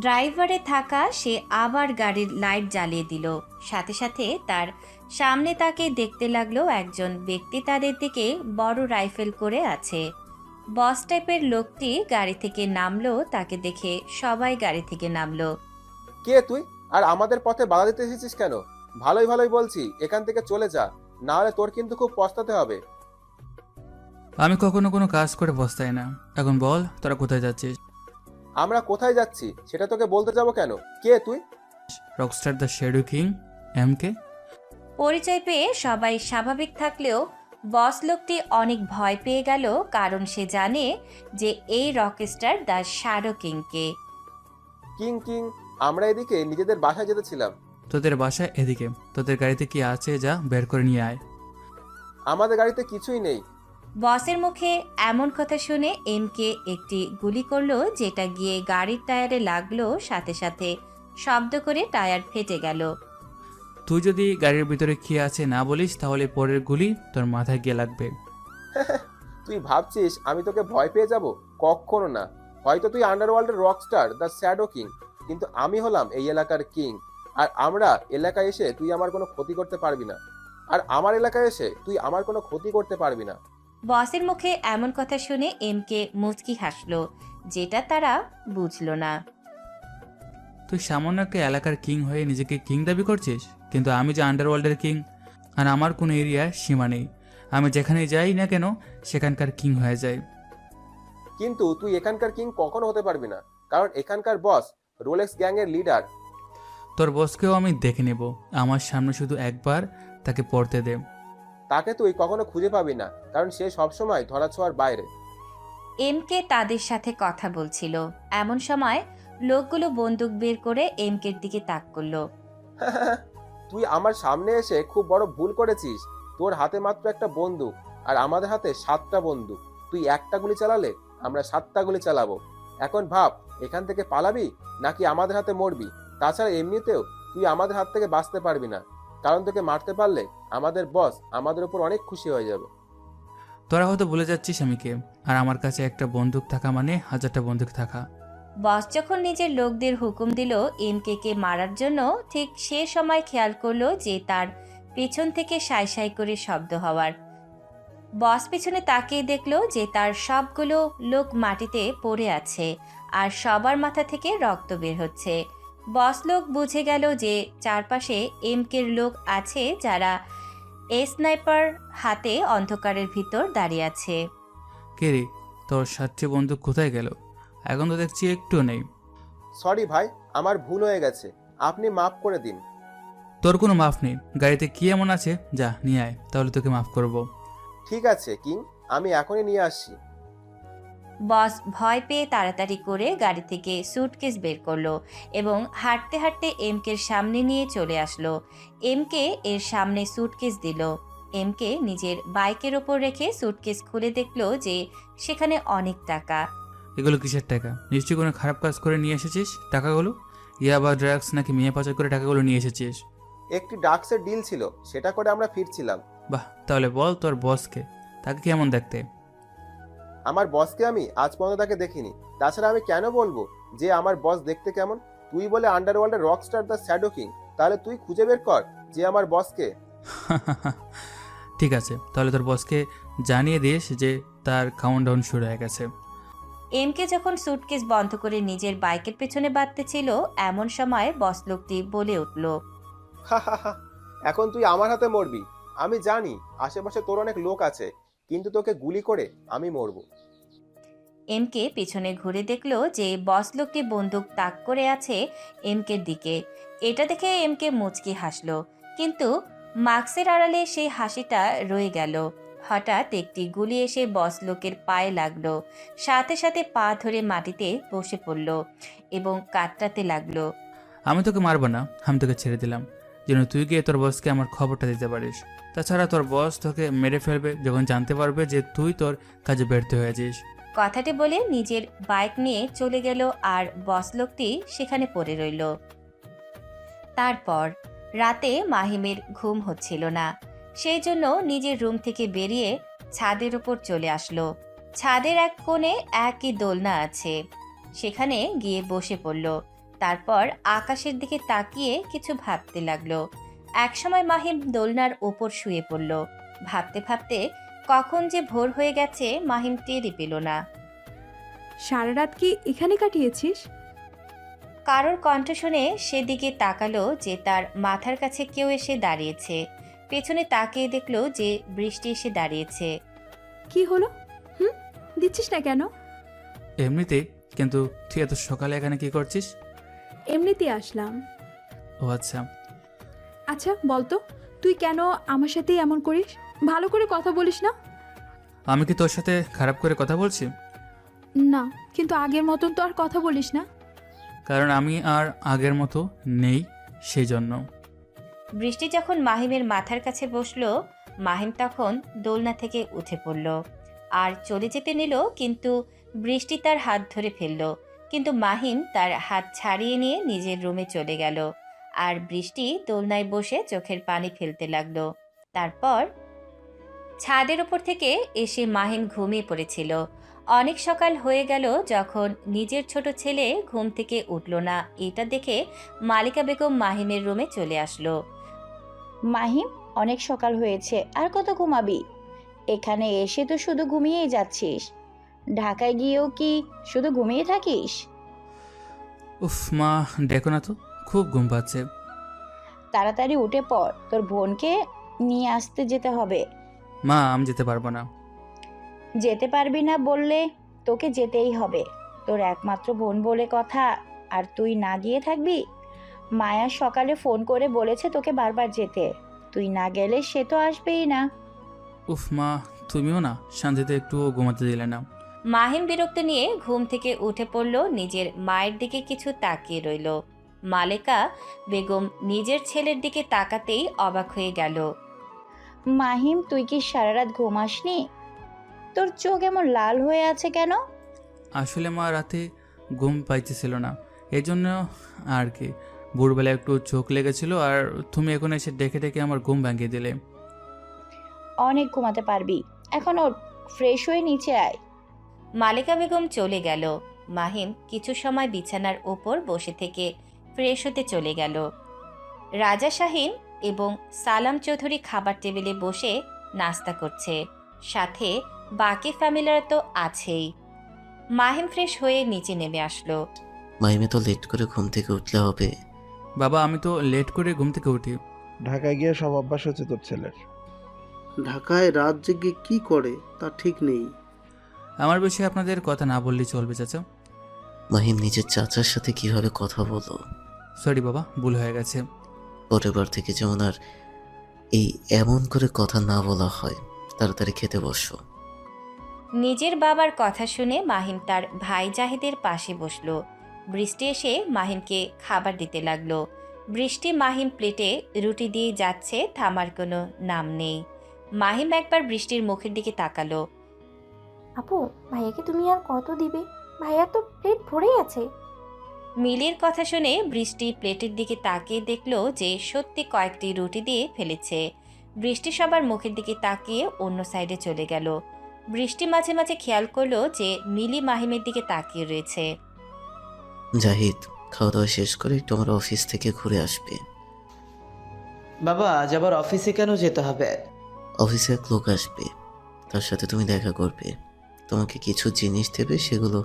ড্রাইভারে থাকা সে আবার গাড়ির লাইট জ্বালিয়ে দিল। সাথে সাথে তার সামনে তাকে দেখতে লাগলো একজন ব্যক্তি তাদের দিকে বড় রাইফেল করে আছে। বস টাইপের লোকটি গাড়ি থেকে নামলো। তাকে দেখে সবাই গাড়ি থেকে নামলো। কে তুই? আর আমাদের পথে বাধা দিতে এসেছিস কেন? ভালোই ভালোই বলছি, এখান থেকে চলে যা, না হলে তোর কিন্তু খুব পস্তাতে হবে। আমি কখনো কোনো কাজ করে বসতাই না। এখন বল, তোরা কোথায় যাচ্ছিস? আমরা কোথায় যাচ্ছি সেটা তোকে বলতে যাব কেন? কে তুই? Rockstar the shadow king MK। পরিচয় পেয়ে সবাই স্বাভাবিক থাকলেও বস লোকটি অনেক ভয় পেয়ে গেল, কারণ সে জানে যে এই রকস্টার দ্য শ্যাডো কিংকে। কিং কিং, আমরা এদিকে নিজেদের বাসায় যেতেছিলাম। তোদের বাসায় এদিকে। তোদের গাড়িতে কি আছে যা বের করে নিয়ে আয়। আমাদের গাড়িতে কিছুই নেই। বসের মুখে এমন কথা শুনে এমকে একটি গুলি করলো, যেটা গিয়ে গাড়ির টায়ারে লাগলো। সাথে সাথে শব্দ করে টায়ার ফেটে গেল। তুই যদি গাড়ির ভিতরে কি আছে না বলিস তাহলে পরের গুলি তোর মাথায় গিয়ে লাগবে। তুই ভাবছিস আমি তোকে ভয় পেয়ে যাব? কখনো না। হয়তো তুই আন্ডারওয়ার্ল্ডের রকস্টার দ্য শ্যাডো কিং, কিন্তু আমি হলাম এই এলাকার কিং। আর আমরা এলাকায় এসে তুই আমার কোনো ক্ষতি করতে পারবি না, আর আমার এলাকায় এসে তুই আমার কোনো ক্ষতি করতে পারবি না। বসের মুখে এমন কথা শুনে এমকে মুচকি হাসলো, যেটা তারা বুঝলো না। তুই সামান্য একটা এলাকার কিং হয়ে নিজেকে কিং দাবি করছিস, কিন্তু আমি যে আন্ডারওয়ার্ল্ডের কিং, আর আমার কোনো এরিয়ার সীমা নেই। আমি যেখানে যাই না কেন সেখানকার কিং হয়ে যাই। কিন্তু তুই এখানকার কিং কখনো হতে পারবি না, কারণ এখানকার বস রোলেক্স গ্যাংয়ের লিডার। তোর বসকেও আমি দেখে নেব। আমার সামনে শুধু একবার তাকে পড়তে দে। তাকে তুই কখনো খুঁজে পাবি না, কারণ সে সবসময় ধরাছোঁয়ার বাইরে। এমকে তাদের সাথে কথা বলছিল। এমন সময় লোকগুলো বন্দুক বের করে এমকের দিকে তাক করলো। তুই আমার সামনে এসে খুব বড় ভুল করেছিস। তোর হাতে মাত্র একটা বন্দুক, আর আমাদের হাতে 7টা বন্দুক। তুই একটা গুলি চালালে আমরা 7টা গুলি চালাবো। এখন ভাব, এখান থেকে পালাবি নাকি আমাদের হাতে মরবি। তাছাড়া এমনিতেও তুই আমাদের হাত থেকে বাঁচতে পারবি না, কারণ তোকে মারতে পারলে আমাদের বস আমাদের উপর অনেক খুশি হয়ে যাবে। তোরা হয়তো বলে যাচ্ছিস আমি কে, আর আমার কাছে একটা বন্দুক থাকা মানে 1000টা বন্দুক থাকা। বস যখন নিজের লোকদের হুকুম দিল এমকে কে মারার জন্য, ঠিক সে সময় খেয়াল করলো যে তার পেছন থেকে সাই সাই করে শব্দ হওয়ার। বস পেছনে তাকিয়ে দেখলো যে তার সবগুলো লোক মাটিতে পড়ে আছে, আর সবার মাথা থেকে রক্ত বের হচ্ছে। বস লোক বুঝে গেল যে চারপাশে এমকের লোক আছে, যারা স্নাইপার হাতে অন্ধকারের ভিতর দাঁড়িয়ে আছে। কে রে, তোর 7টি বন্দুক কোথায় গেল? এখন তো দেখছি একটু নেই। সরি ভাই, আমার ভুল হয়ে গেছে, আপনি মাফ করে দিন। তোর কোনো মাফ নেই। গাড়িতে কি এমন আছে যা নিয়ে আয়, তাহলে তোকে মাফ করব। ঠিক আছে কিং, আমি এখনই নিয়ে আসছি। বস ভয় পেয়ে তাড়াতাড়ি করে গাড়ি থেকে স্যুটকেস বের করলো এবং হাঁটতে হাঁটতে এমকের সামনে নিয়ে চলে আসলো। এমকে এর সামনে স্যুটকেস দিল। এমকে নিজের বাইকের ওপর রেখে স্যুটকেস খুলে দেখলো যে সেখানে অনেক টাকা। এগুলো কিসের টাকা? নিশ্চয়ই কোনো খারাপ কাজ করে নিয়ে এসেছিস টাকাগুলো। ইয়াবা, ড্রাগস নাকি মেয়ে পাচার করে টাকাগুলো নিয়ে এসেছিস? একটি ডাক্সের ডিল ছিল, সেটা করে আমরা ফিরছিলাম। বাহ, তাহলে বল তোর বসকে, তাকে কেমন দেখতে? আমার বসকে আমি আজ পর্যন্ত তাকে দেখিনি। তাছাড়া আমি কেন বলবো যে আমার বস দেখতে কেমন? তুই বলে আন্ডারওয়ার্ল্ডের রকস্টার দ্য শ্যাডো কিং, তাহলে তুই খুঁজে বের কর যে আমার বসকে। ঠিক আছে, তাহলে তোর বসকে জানিয়ে দিস যে তার কাউন্টডাউন শুরু হয়ে গেছে। এমকে যখন স্যুটকেস বন্ধ করে নিজের বাইকের পেছনে বাঁধতেছিল, এমন সময় বস লোকটি বলে উঠল, এখন তুই আমার হাতে মরবি। আমি জানি আশেপাশে তোর অনেক লোক আছে, কিন্তু তোকে গুলি করে আমি মরবো। এমকে পিছনে ঘুরে দেখলো যে বস লোকটি বন্দুক তাক করে আছে এমকের দিকে। এটা দেখে এমকে মুচকি হাসলো, কিন্তু মাস্কের আড়ালে সেই হাসিটা রয়ে গেল। হঠাৎ একটি গুলি এসে বস লোকের পায়ে লাগলো, সাথে সাথে পা ধরে মাটিতে বসে পড়ল এবং কাতরাতে লাগলো। আমি তোকে মারবো না, আমি তোকে ছেড়ে দিলাম যেন তুই গিয়ে তোর বসকে আমার খবরটা দিতে পারিস। তাছাড়া তোর বস তোকে মেরে ফেলবে যখন জানতে পারবে যে তুই তোর কাজে ব্যর্থ হয়েছিস। কথাটি বলে নিজের বাইক নিয়ে চলে গেল আর বস লোকটি সেখানে পড়ে রইল। তারপর রাতে মাহিমের ঘুম হচ্ছিল না, সেই জন্য নিজের রুম থেকে বেরিয়ে ছাদের ওপর চলে আসলো। ছাদের এক কোণে একই দোলনা আছে, সেখানে গিয়ে বসে পড়ল। তারপর আকাশের দিকে তাকিয়ে কিছু ভাবতে লাগলো। একসময় মাহিম দোলনার ওপর শুয়ে পড়ল। ভাবতে ভাবতে কখন যে ভোর হয়ে গেছে মাহিম টেরই পেল না। সারা রাত কি এখানে কাটিয়েছিস? কারোর কণ্ঠ শুনে সেদিকে তাকালো যে তার মাথার কাছে কেউ এসে দাঁড়িয়েছে। পেছনে তাকিয়ে দেখলো যে বৃষ্টি এসে দাঁড়িয়েছে। কি হলো? দিচ্ছিস না কেন? এমনিতেই, কিন্তু তুই এত সকালে এখানে কি করছিস? এমনিতেই আসলাম। ও আচ্ছা। আচ্ছা বলতো, তুই কেন আমার সাথেই এমন করিস? ভালো করে কথা বলিস না? আমি কি তোর সাথে খারাপ করে কথা বলছি? না, কিন্তু আগের মতন তো আর কথা বলিস না। কারণ আমি আর আগের মতো নেই, সেই জন্য। বৃষ্টি যখন মাহিমের মাথার কাছে বসলো, মাহিম তখন দোলনা থেকে উঠে পড়ল আর চলে যেতে নিল, কিন্তু বৃষ্টি তার হাত ধরে ফেলল। কিন্তু মাহিম তার হাত ছাড়িয়ে নিয়ে নিজের রুমে চলে গেল আর বৃষ্টি দোলনায় বসে চোখের পানি ফেলতে লাগলো। তারপর ছাদের ওপর থেকে এসে মাহিম ঘুমিয়ে পড়েছিল। অনেক সকাল হয়ে গেল যখন নিজের ছোট ছেলে ঘুম থেকে উঠল না। এটা দেখে মালিকা বেগম মাহিমের রুমে চলে আসলো। মাহিম, অনেক সকাল হয়েছে, আর কত ঘুমাবি? এখানে এসে তো শুধু ঘুমিয়েই যাচ্ছিস। ঢাকায় গিয়েও কি শুধু ঘুমিয়ে থাকিস? উফ মা, দেখো না তো, খুব ঘুম পাচ্ছে। তাড়াতাড়ি উঠে পড়, তোর বোনকে নিয়ে আসতে যেতে হবে। মা, আমি যেতে পারবো না। যেতে পারবি না বললে তোকে যেতেই হবে। তোর একমাত্র বোন বলে কথা, আর তুই না গিয়ে থাকবি? মায়া সকালে ফোন করে বলেছে তোকে বারবার যেতে, তুই না গেলে সে তো আসবেই না। উফ মা, তুমিও না শান্তিতে একটু ঘুমাতে দিলে না। মাহিম বিরক্ত নিয়ে ঘুম থেকে উঠে পড়ল, নিজের মায়ের দিকে কিছু তাকিয়ে রইল। মালিকা বেগম নিজের ছেলের দিকে তাকাতেই অবাক হয়ে গেল। মাহিম, তুই কি সারা রাত ঘুমাসনি? তোর চোখ এমন লাল হয়ে আছে কেন? আসলে মা, রাতে ঘুম পাইতেছিল না, এই জন্য আর কি। ভোরবেলা একটু চোখ লেগেছিল, আর তুমি এখন এসে ডেকে ডেকে আমার ঘুম ভাঙিয়ে দিলে। অনেক ঘুমাতে পারবি, এখন ওর ফ্রেশ হয়ে নিচে আয়। মালিকা বেগম চলে গেল। মাহিম কিছু সময় বিছানার ওপর বসে থেকে ফ্রেশ হতে চলে গেল। রাজা শাহিন এবং সালাম চৌধুরী খাবার টেবিলে বসে নাস্তা করছে, সাথে বাকি ফ্যামিলিরা তো আছেই। মাহিম ফ্রেশ হয়ে নিচে নেমে আসলো। মাহিমে তো লেট করে ঘুম থেকে উঠলে হবে। বাবা, আমি তো লেট করে ঘুম থেকে উঠি। ঢাকায় গিয়ে সব অভ্যাস হচ্ছে তোর ছেলের। ঢাকায় রাত জেগে কি করে তা ঠিক নেই। আমার বিষয়ে আপনাদের কথা না বললেই চলবে চাচা। মাহিম, নিজের চাচার সাথে কিভাবে কথা বলো? সরি বাবা, ভুল হয়ে গেছে। পরের বার থেকে যেমন আর এমন করে কথা না বলা হয়। তাড়াতাড়ি খেতে বসো। নিজের বাবার কথা শুনে মাহিম তার ভাই জাহিদের পাশে বসলো। বৃষ্টি এসে মাহিমকে খাবার দিতে লাগলো। বৃষ্টি মাহিম প্লেটে রুটি দিয়ে যাচ্ছে, থামার কোনো নাম নেই। মাহিম একবার বৃষ্টির মুখের দিকে তাকালো। আপু, ভাইয়াকে তুমি আর কত দিবে? ভাইয়া তো প্লেট ভরেই আছে। মিলির কথা শুনে বৃষ্টি প্লেটের দিকে তাকিয়ে দেখলো যে সত্যি কয়েকটি রুটি দিয়ে ফেলেছে। বৃষ্টি সবার মুখের দিকে তাকিয়ে অন্য সাইডে চলে গেল। বৃষ্টি মাঝে মাঝে খেয়াল করলো যে মিলি মাহিমের দিকে তাকিয়ে রয়েছে। জাহিদ, খাওয়া দাওয়া শেষ করে একটু আমার অফিস থেকে ঘুরে আসবে। বাবা, আজ আবার অফিসে কেন যেতে হবে? অফিসে এক লোক আসবে, তার সাথে তুমি দেখা করবে, তোমাকে কিছু জিনিস দেবে, সেগুলো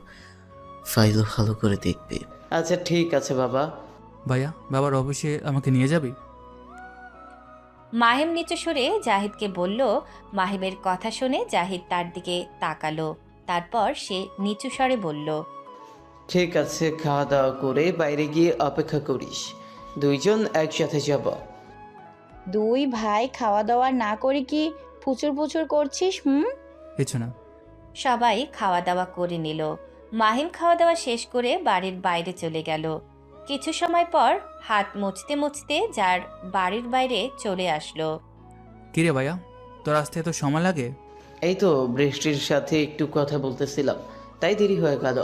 ফাইলও ভালো করে দেখবে। আচ্ছা ঠিক আছে বাবা। ভাইয়া, বাবার অফিসে আমাকে নিয়ে যাবি? মাহিম নিচু সুরে জাহিদকে বলল। মাহিমের কথা শুনে জাহিদ তার দিকে তাকালো। তারপর সে নিচু স্বরে বলল, ঠিক আছে, খাওয়া দাওয়া করে বাইরে গিয়ে অপেক্ষা করিস, দুইজন একসাথে যাব। দুই ভাই খাওয়া দাওয়া না করে কি ফুচুর ফুচুর করছিস? কিছু না। সবাই খাওয়া দাওয়া করে নিল। মাহিম খাওয়া দাওয়া শেষ করে বাড়ির বাইরে চলে গেল। কিছু সময় পর হাত মুছতে মুছতে যার বাড়ির বাইরে চলে আসলো। কিরে ভাইয়া, তোর আসতে এত সময় লাগে? এই তো বৃষ্টির সাথে একটু কথা বলতেছিলাম, তাই দেরি হয়ে গেল।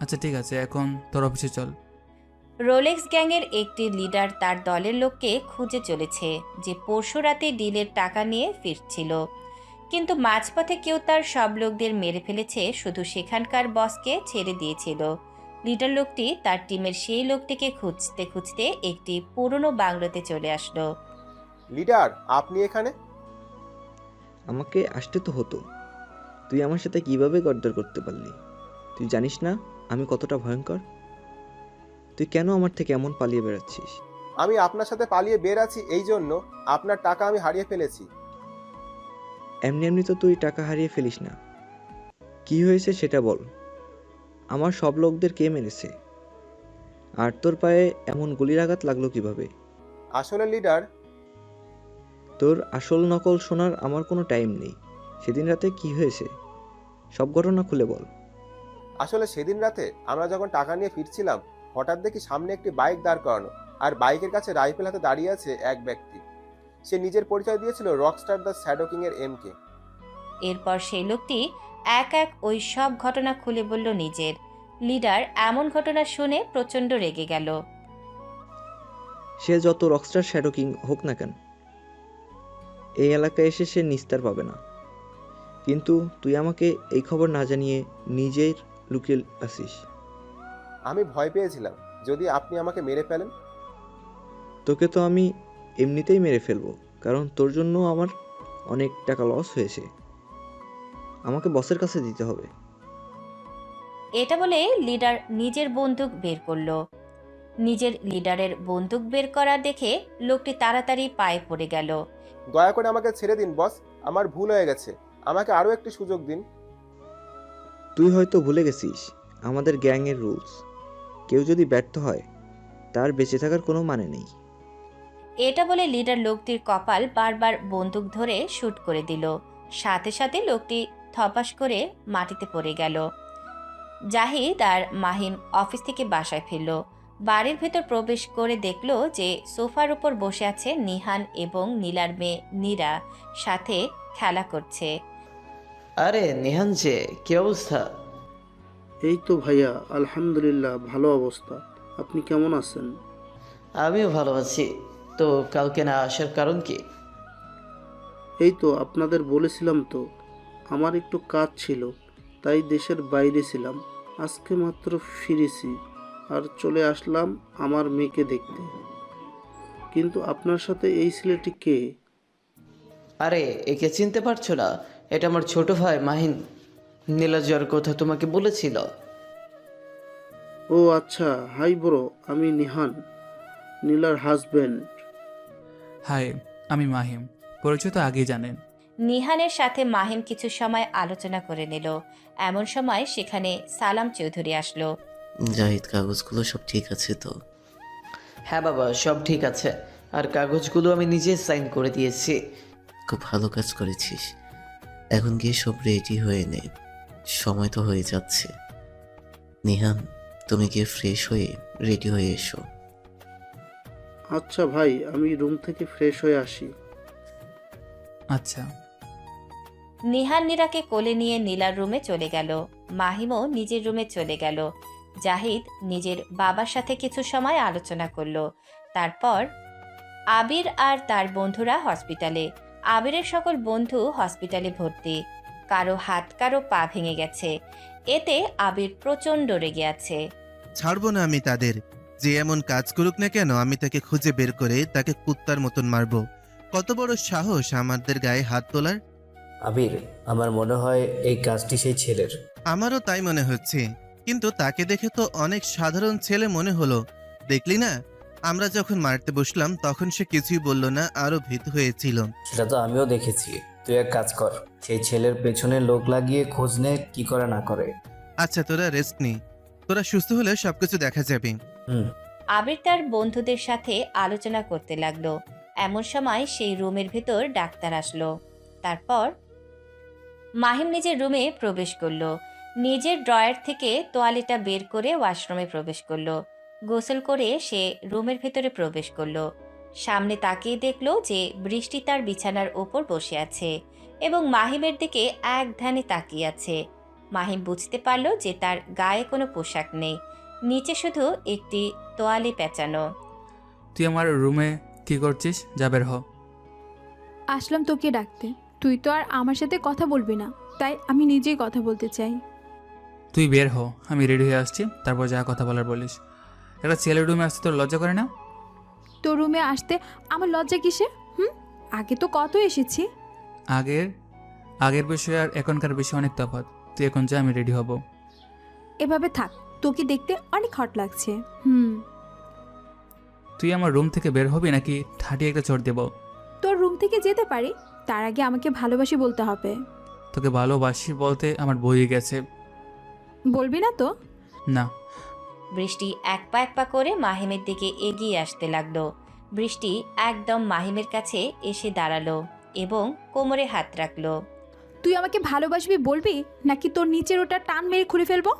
আচ্ছা ঠিক আছে, এখন তোর অফিসে চল। রোলেক্স গ্যাংয়ের একটি লিডার তার দলের লোককে খুঁজে চলেছে যে পরশু রাতে ডিলের টাকা নিয়ে ফিরছিল, কিন্তু মাঝপথে কেউ তার সব লোকদের মেরে ফেলেছে, শুধু সেখানকার বসকে ছেড়ে দিয়েছিল। লিডার লোকটি তার টিমের সেই লোকটিকে খুঁজতে খুঁজতে একটি পুরনো বাংলোতে চলে আসলো। লিডার, আপনি এখানে? আমাকে আসতে তো হতো, তুই আমার সাথে কিভাবে গদ্দার করতে পারলি? তুই জানিস না আমি কতটা ভয়ঙ্কর? তুই কেন আমার থেকে এমন পালিয়ে বেড়াচ্ছিস? আমি আপনার সাথে পালিয়ে বের আছি এই জন্য আপনার টাকা আমি হারিয়ে ফেলেছি। এমনি এমনি তো তুই টাকা হারিয়ে ফেলিস না। কি হয়েছে সেটা বল। আমার সব লোকদের কে মেরেছে? আর তোর পায়ে এমন গুলির আঘাত লাগলো কিভাবে? আসলে লিডার, তোর আসল নকল শোনার আমার কোনো টাইম নেই। সেদিন রাতে কি হয়েছে সব ঘটনা খুলে বল। আসলে সেদিন রাতে আমরা যখন টাকা নিয়ে ফিরছিলাম, হঠাৎ দেখি সামনে একটি বাইক দাঁড় করানো, আর বাইকের কাছে রাইফেল হাতে দাঁড়িয়ে আছে এক ব্যক্তি। সে নিজের পরিচয় দিয়েছিল রকস্টার দ্য শ্যাডো কিং এর এমকে। এরপর সেই লোকটি এক এক ওই সব ঘটনা খুলে বলল নিজের। লিডার এমন ঘটনা শুনে প্রচণ্ড রেগে গেল। সে যত রকস্টার শ্যাডো কিং হোক না কেন, এই এলাকায় এসে সে নিস্তার পাবে না। কিন্তু তুই আমাকে এই খবর না জানিয়ে নিজের লুকিয়ে আসিস। আমি ভয় পেয়েছিলাম যদি আপনি আমাকে মেরে ফেলেন। তোকে তো আমি এমনিতেই মেরে ফেলবো, কারণ তোর জন্য আমার অনেক টাকা লস হয়েছে। আমাকে বসের কাছে দিতে হবে। এটা বলে লিডার নিজের বন্দুক বের করলো। নিজের লিডারের বন্দুক বের করা দেখে লোকটি তাড়াতাড়ি পায়ে পড়ে গেল। দয়া করে আমাকে ছেড়ে দিন বস, আমার ভুল হয়ে গেছে, আমাকে আরো একটি সুযোগ দিন। তুই হয়তো ভুলে গেছিস আমাদের গ্যাংয়ের রুলস। কেউ যদি ব্যর্থ হয় তার বেঁচে থাকার কোনো মানে নেই। এটা বলে লিডার লোকটির কপাল বারবার বন্দুক ধরে শুট করে দিল। সাথে সাথে লোকটি থপাস করে মাটিতে পড়ে গেল। জাহিদ আর মাহিম অফিস থেকে বাসায় ফিরল। বাড়ির ভেতর প্রবেশ করে দেখল যে সোফার উপর বসে আছে নিহান এবং নীলার মেয়ে নীরা, সাথে খেলা করছে। আরে নিহান যে, কি অবস্থা? এই তো ভাইয়া, আলহামদুলিল্লাহ ভালো অবস্থা। আপনি কেমন আছেন? আমিও ভালো আছি। তো কালকে না আসার কারণ কি? এই তো আপনাদের বলেছিলাম তো, আমার একটু কাজ ছিল, তাই দেশের বাইরে ছিলাম। আজকে মাত্র ফিরেছি আর চলে আসলাম আমার মেয়েকে দেখতে। কিন্তু আপনার সাথে এই ছেলেটি কে? আরে একে চিনতে পারছো না? এটা আমার ছোট ভাই মাহিন। নীলা যার কথা তোমাকে বলেছিল। ও আচ্ছা, হাই ব্রো, আমি নিহান, নীলার হাজবেন্ড। হাই, আমি মাহিম। পরিচয় তো আগেই জানেন। নিহানের সাথে মাহিম কিছু সময় আলোচনা করে নিল। এমন সময় সেখানে সালাম চৌধুরী আসলো। জাহিদ, কাগজগুলো সব ঠিক আছে তো? হ্যাঁ বাবা, সব ঠিক আছে। আর কাগজগুলো আমি নিজে সাইন করে দিয়েছি। খুব ভালো কাজ করেছিস। এখন গিয়ে সব রেডি হয়ে নে, সময় তো হয়ে যাচ্ছে। নিহান, তুমি গিয়ে ফ্রেশ হয়ে রেডি হয়ে এসো। আচ্ছা ভাই, আমি রুম থেকে ফ্রেশ হয়ে আসি। আচ্ছা। নিহান নীরাকে কোলে নিয়ে নীলার রুমে চলে গেল। মাহিমও নিজের রুমে চলে গেল। জাহিদ নিজের বাবার সাথে কিছু সময় আলোচনা করলো। তারপর আবির আর তার বন্ধুরা হসপিটালে। আবিরের সকল বন্ধু হসপিটালে ভর্তি। কারো হাত কারো পা ভেঙে গেছে। এতে আবির প্রচণ্ড রেগে আছে। ছাড়বো না আমি তাদের, যে এমন কাজ করুক না কেন আমি তাকে খুঁজে বের করে তাকে কুত্তার মতন মারবো। কত বড় সাহস আমাদের গায়ে হাত তোলার। আবির, আমার মনে হয় এই কাজটি সেই ছেলের। আমারও তাই মনে হচ্ছে, কিন্তু তাকে দেখে তো অনেক সাধারণ ছেলে মনে হলো। দেখলি না, আমরা যখন মারতে বসলাম তখন সে কিছুই বলল না, আরো ভীত হয়েছিল। সেটা তো আমিও দেখেছি। তুই এক কাজ কর, সেই ছেলের পেছনে লোক লাগিয়ে খোঁজ নে কি করে না করে। আচ্ছা, তোরা রেস্ট নে, তোরা সুস্থ হলে সবকিছু দেখা যাবে। আবির তার বন্ধুদের সাথে আলোচনা করতে লাগলো। এমন সময় সেই রুমের ভেতর ডাক্তার আসলো। তারপর মাহিম নিজের রুমে প্রবেশ করলো। নিজের ড্রয়ার থেকে তোয়ালেটা বের করে ওয়াশরুমে প্রবেশ করলো। গোসল করে সে রুমের ভেতরে প্রবেশ করলো। সামনে তাকিয়ে দেখলো যে বৃষ্টি তার বিছানার ওপর বসে আছে এবং মাহিমের দিকে এক ধ্যানে তাকিয়ে আছে। মাহিম বুঝতে পারলো যে তার গায়ে কোনো পোশাক নেই, নিচে শুধু একটি তোয়ালে পেঁচানো। তুই আমার রুমে কি করছিস? যা বের হ। আসলাম তোকে ডাকতে। তুই তো আর আমার সাথে কথা বলবি না, তাই আমি নিজেই কথা বলতে চাই। তুই বের হ, আমি রেডি হয়ে আসছি, তারপর যা কথা বলার বলিস। একটা ছেলের রুমে আসতে তোর লজ্জা করে না? তোর রুমে আসতে আমার লজ্জা কিসে? আগে তো কত এসেছি। আগের বিষয় আর এখনকার বিষয় অনেক তফাৎ। তুই এখন যা, আমি রেডি হব। এভাবে থাক, তোকে দেখতে অনেক হট লাগছে। তুই আমার রুম থেকে বের হবি নাকি ঠাটিয়ে একটা চড় দেব? তোর রুম থেকে যেতে পারি, তার আগে আমাকে ভালোবাসি বলতে হবে। তোকে ভালোবাসি বলতে আমার বই গেছে। বলবি না তো? না। বৃষ্টি এক পা করে মাহিমের দিকে এগিয়ে আসতে লাগলো। বৃষ্টি একদম মাহিমের কাছে এসে দাঁড়ালো এবং কোমরে হাত রাখলো। তুই আমাকে ভালোবাসবি বলবি নাকি তোর নিচের ওটা টান মেরে খুলে ফেলবো?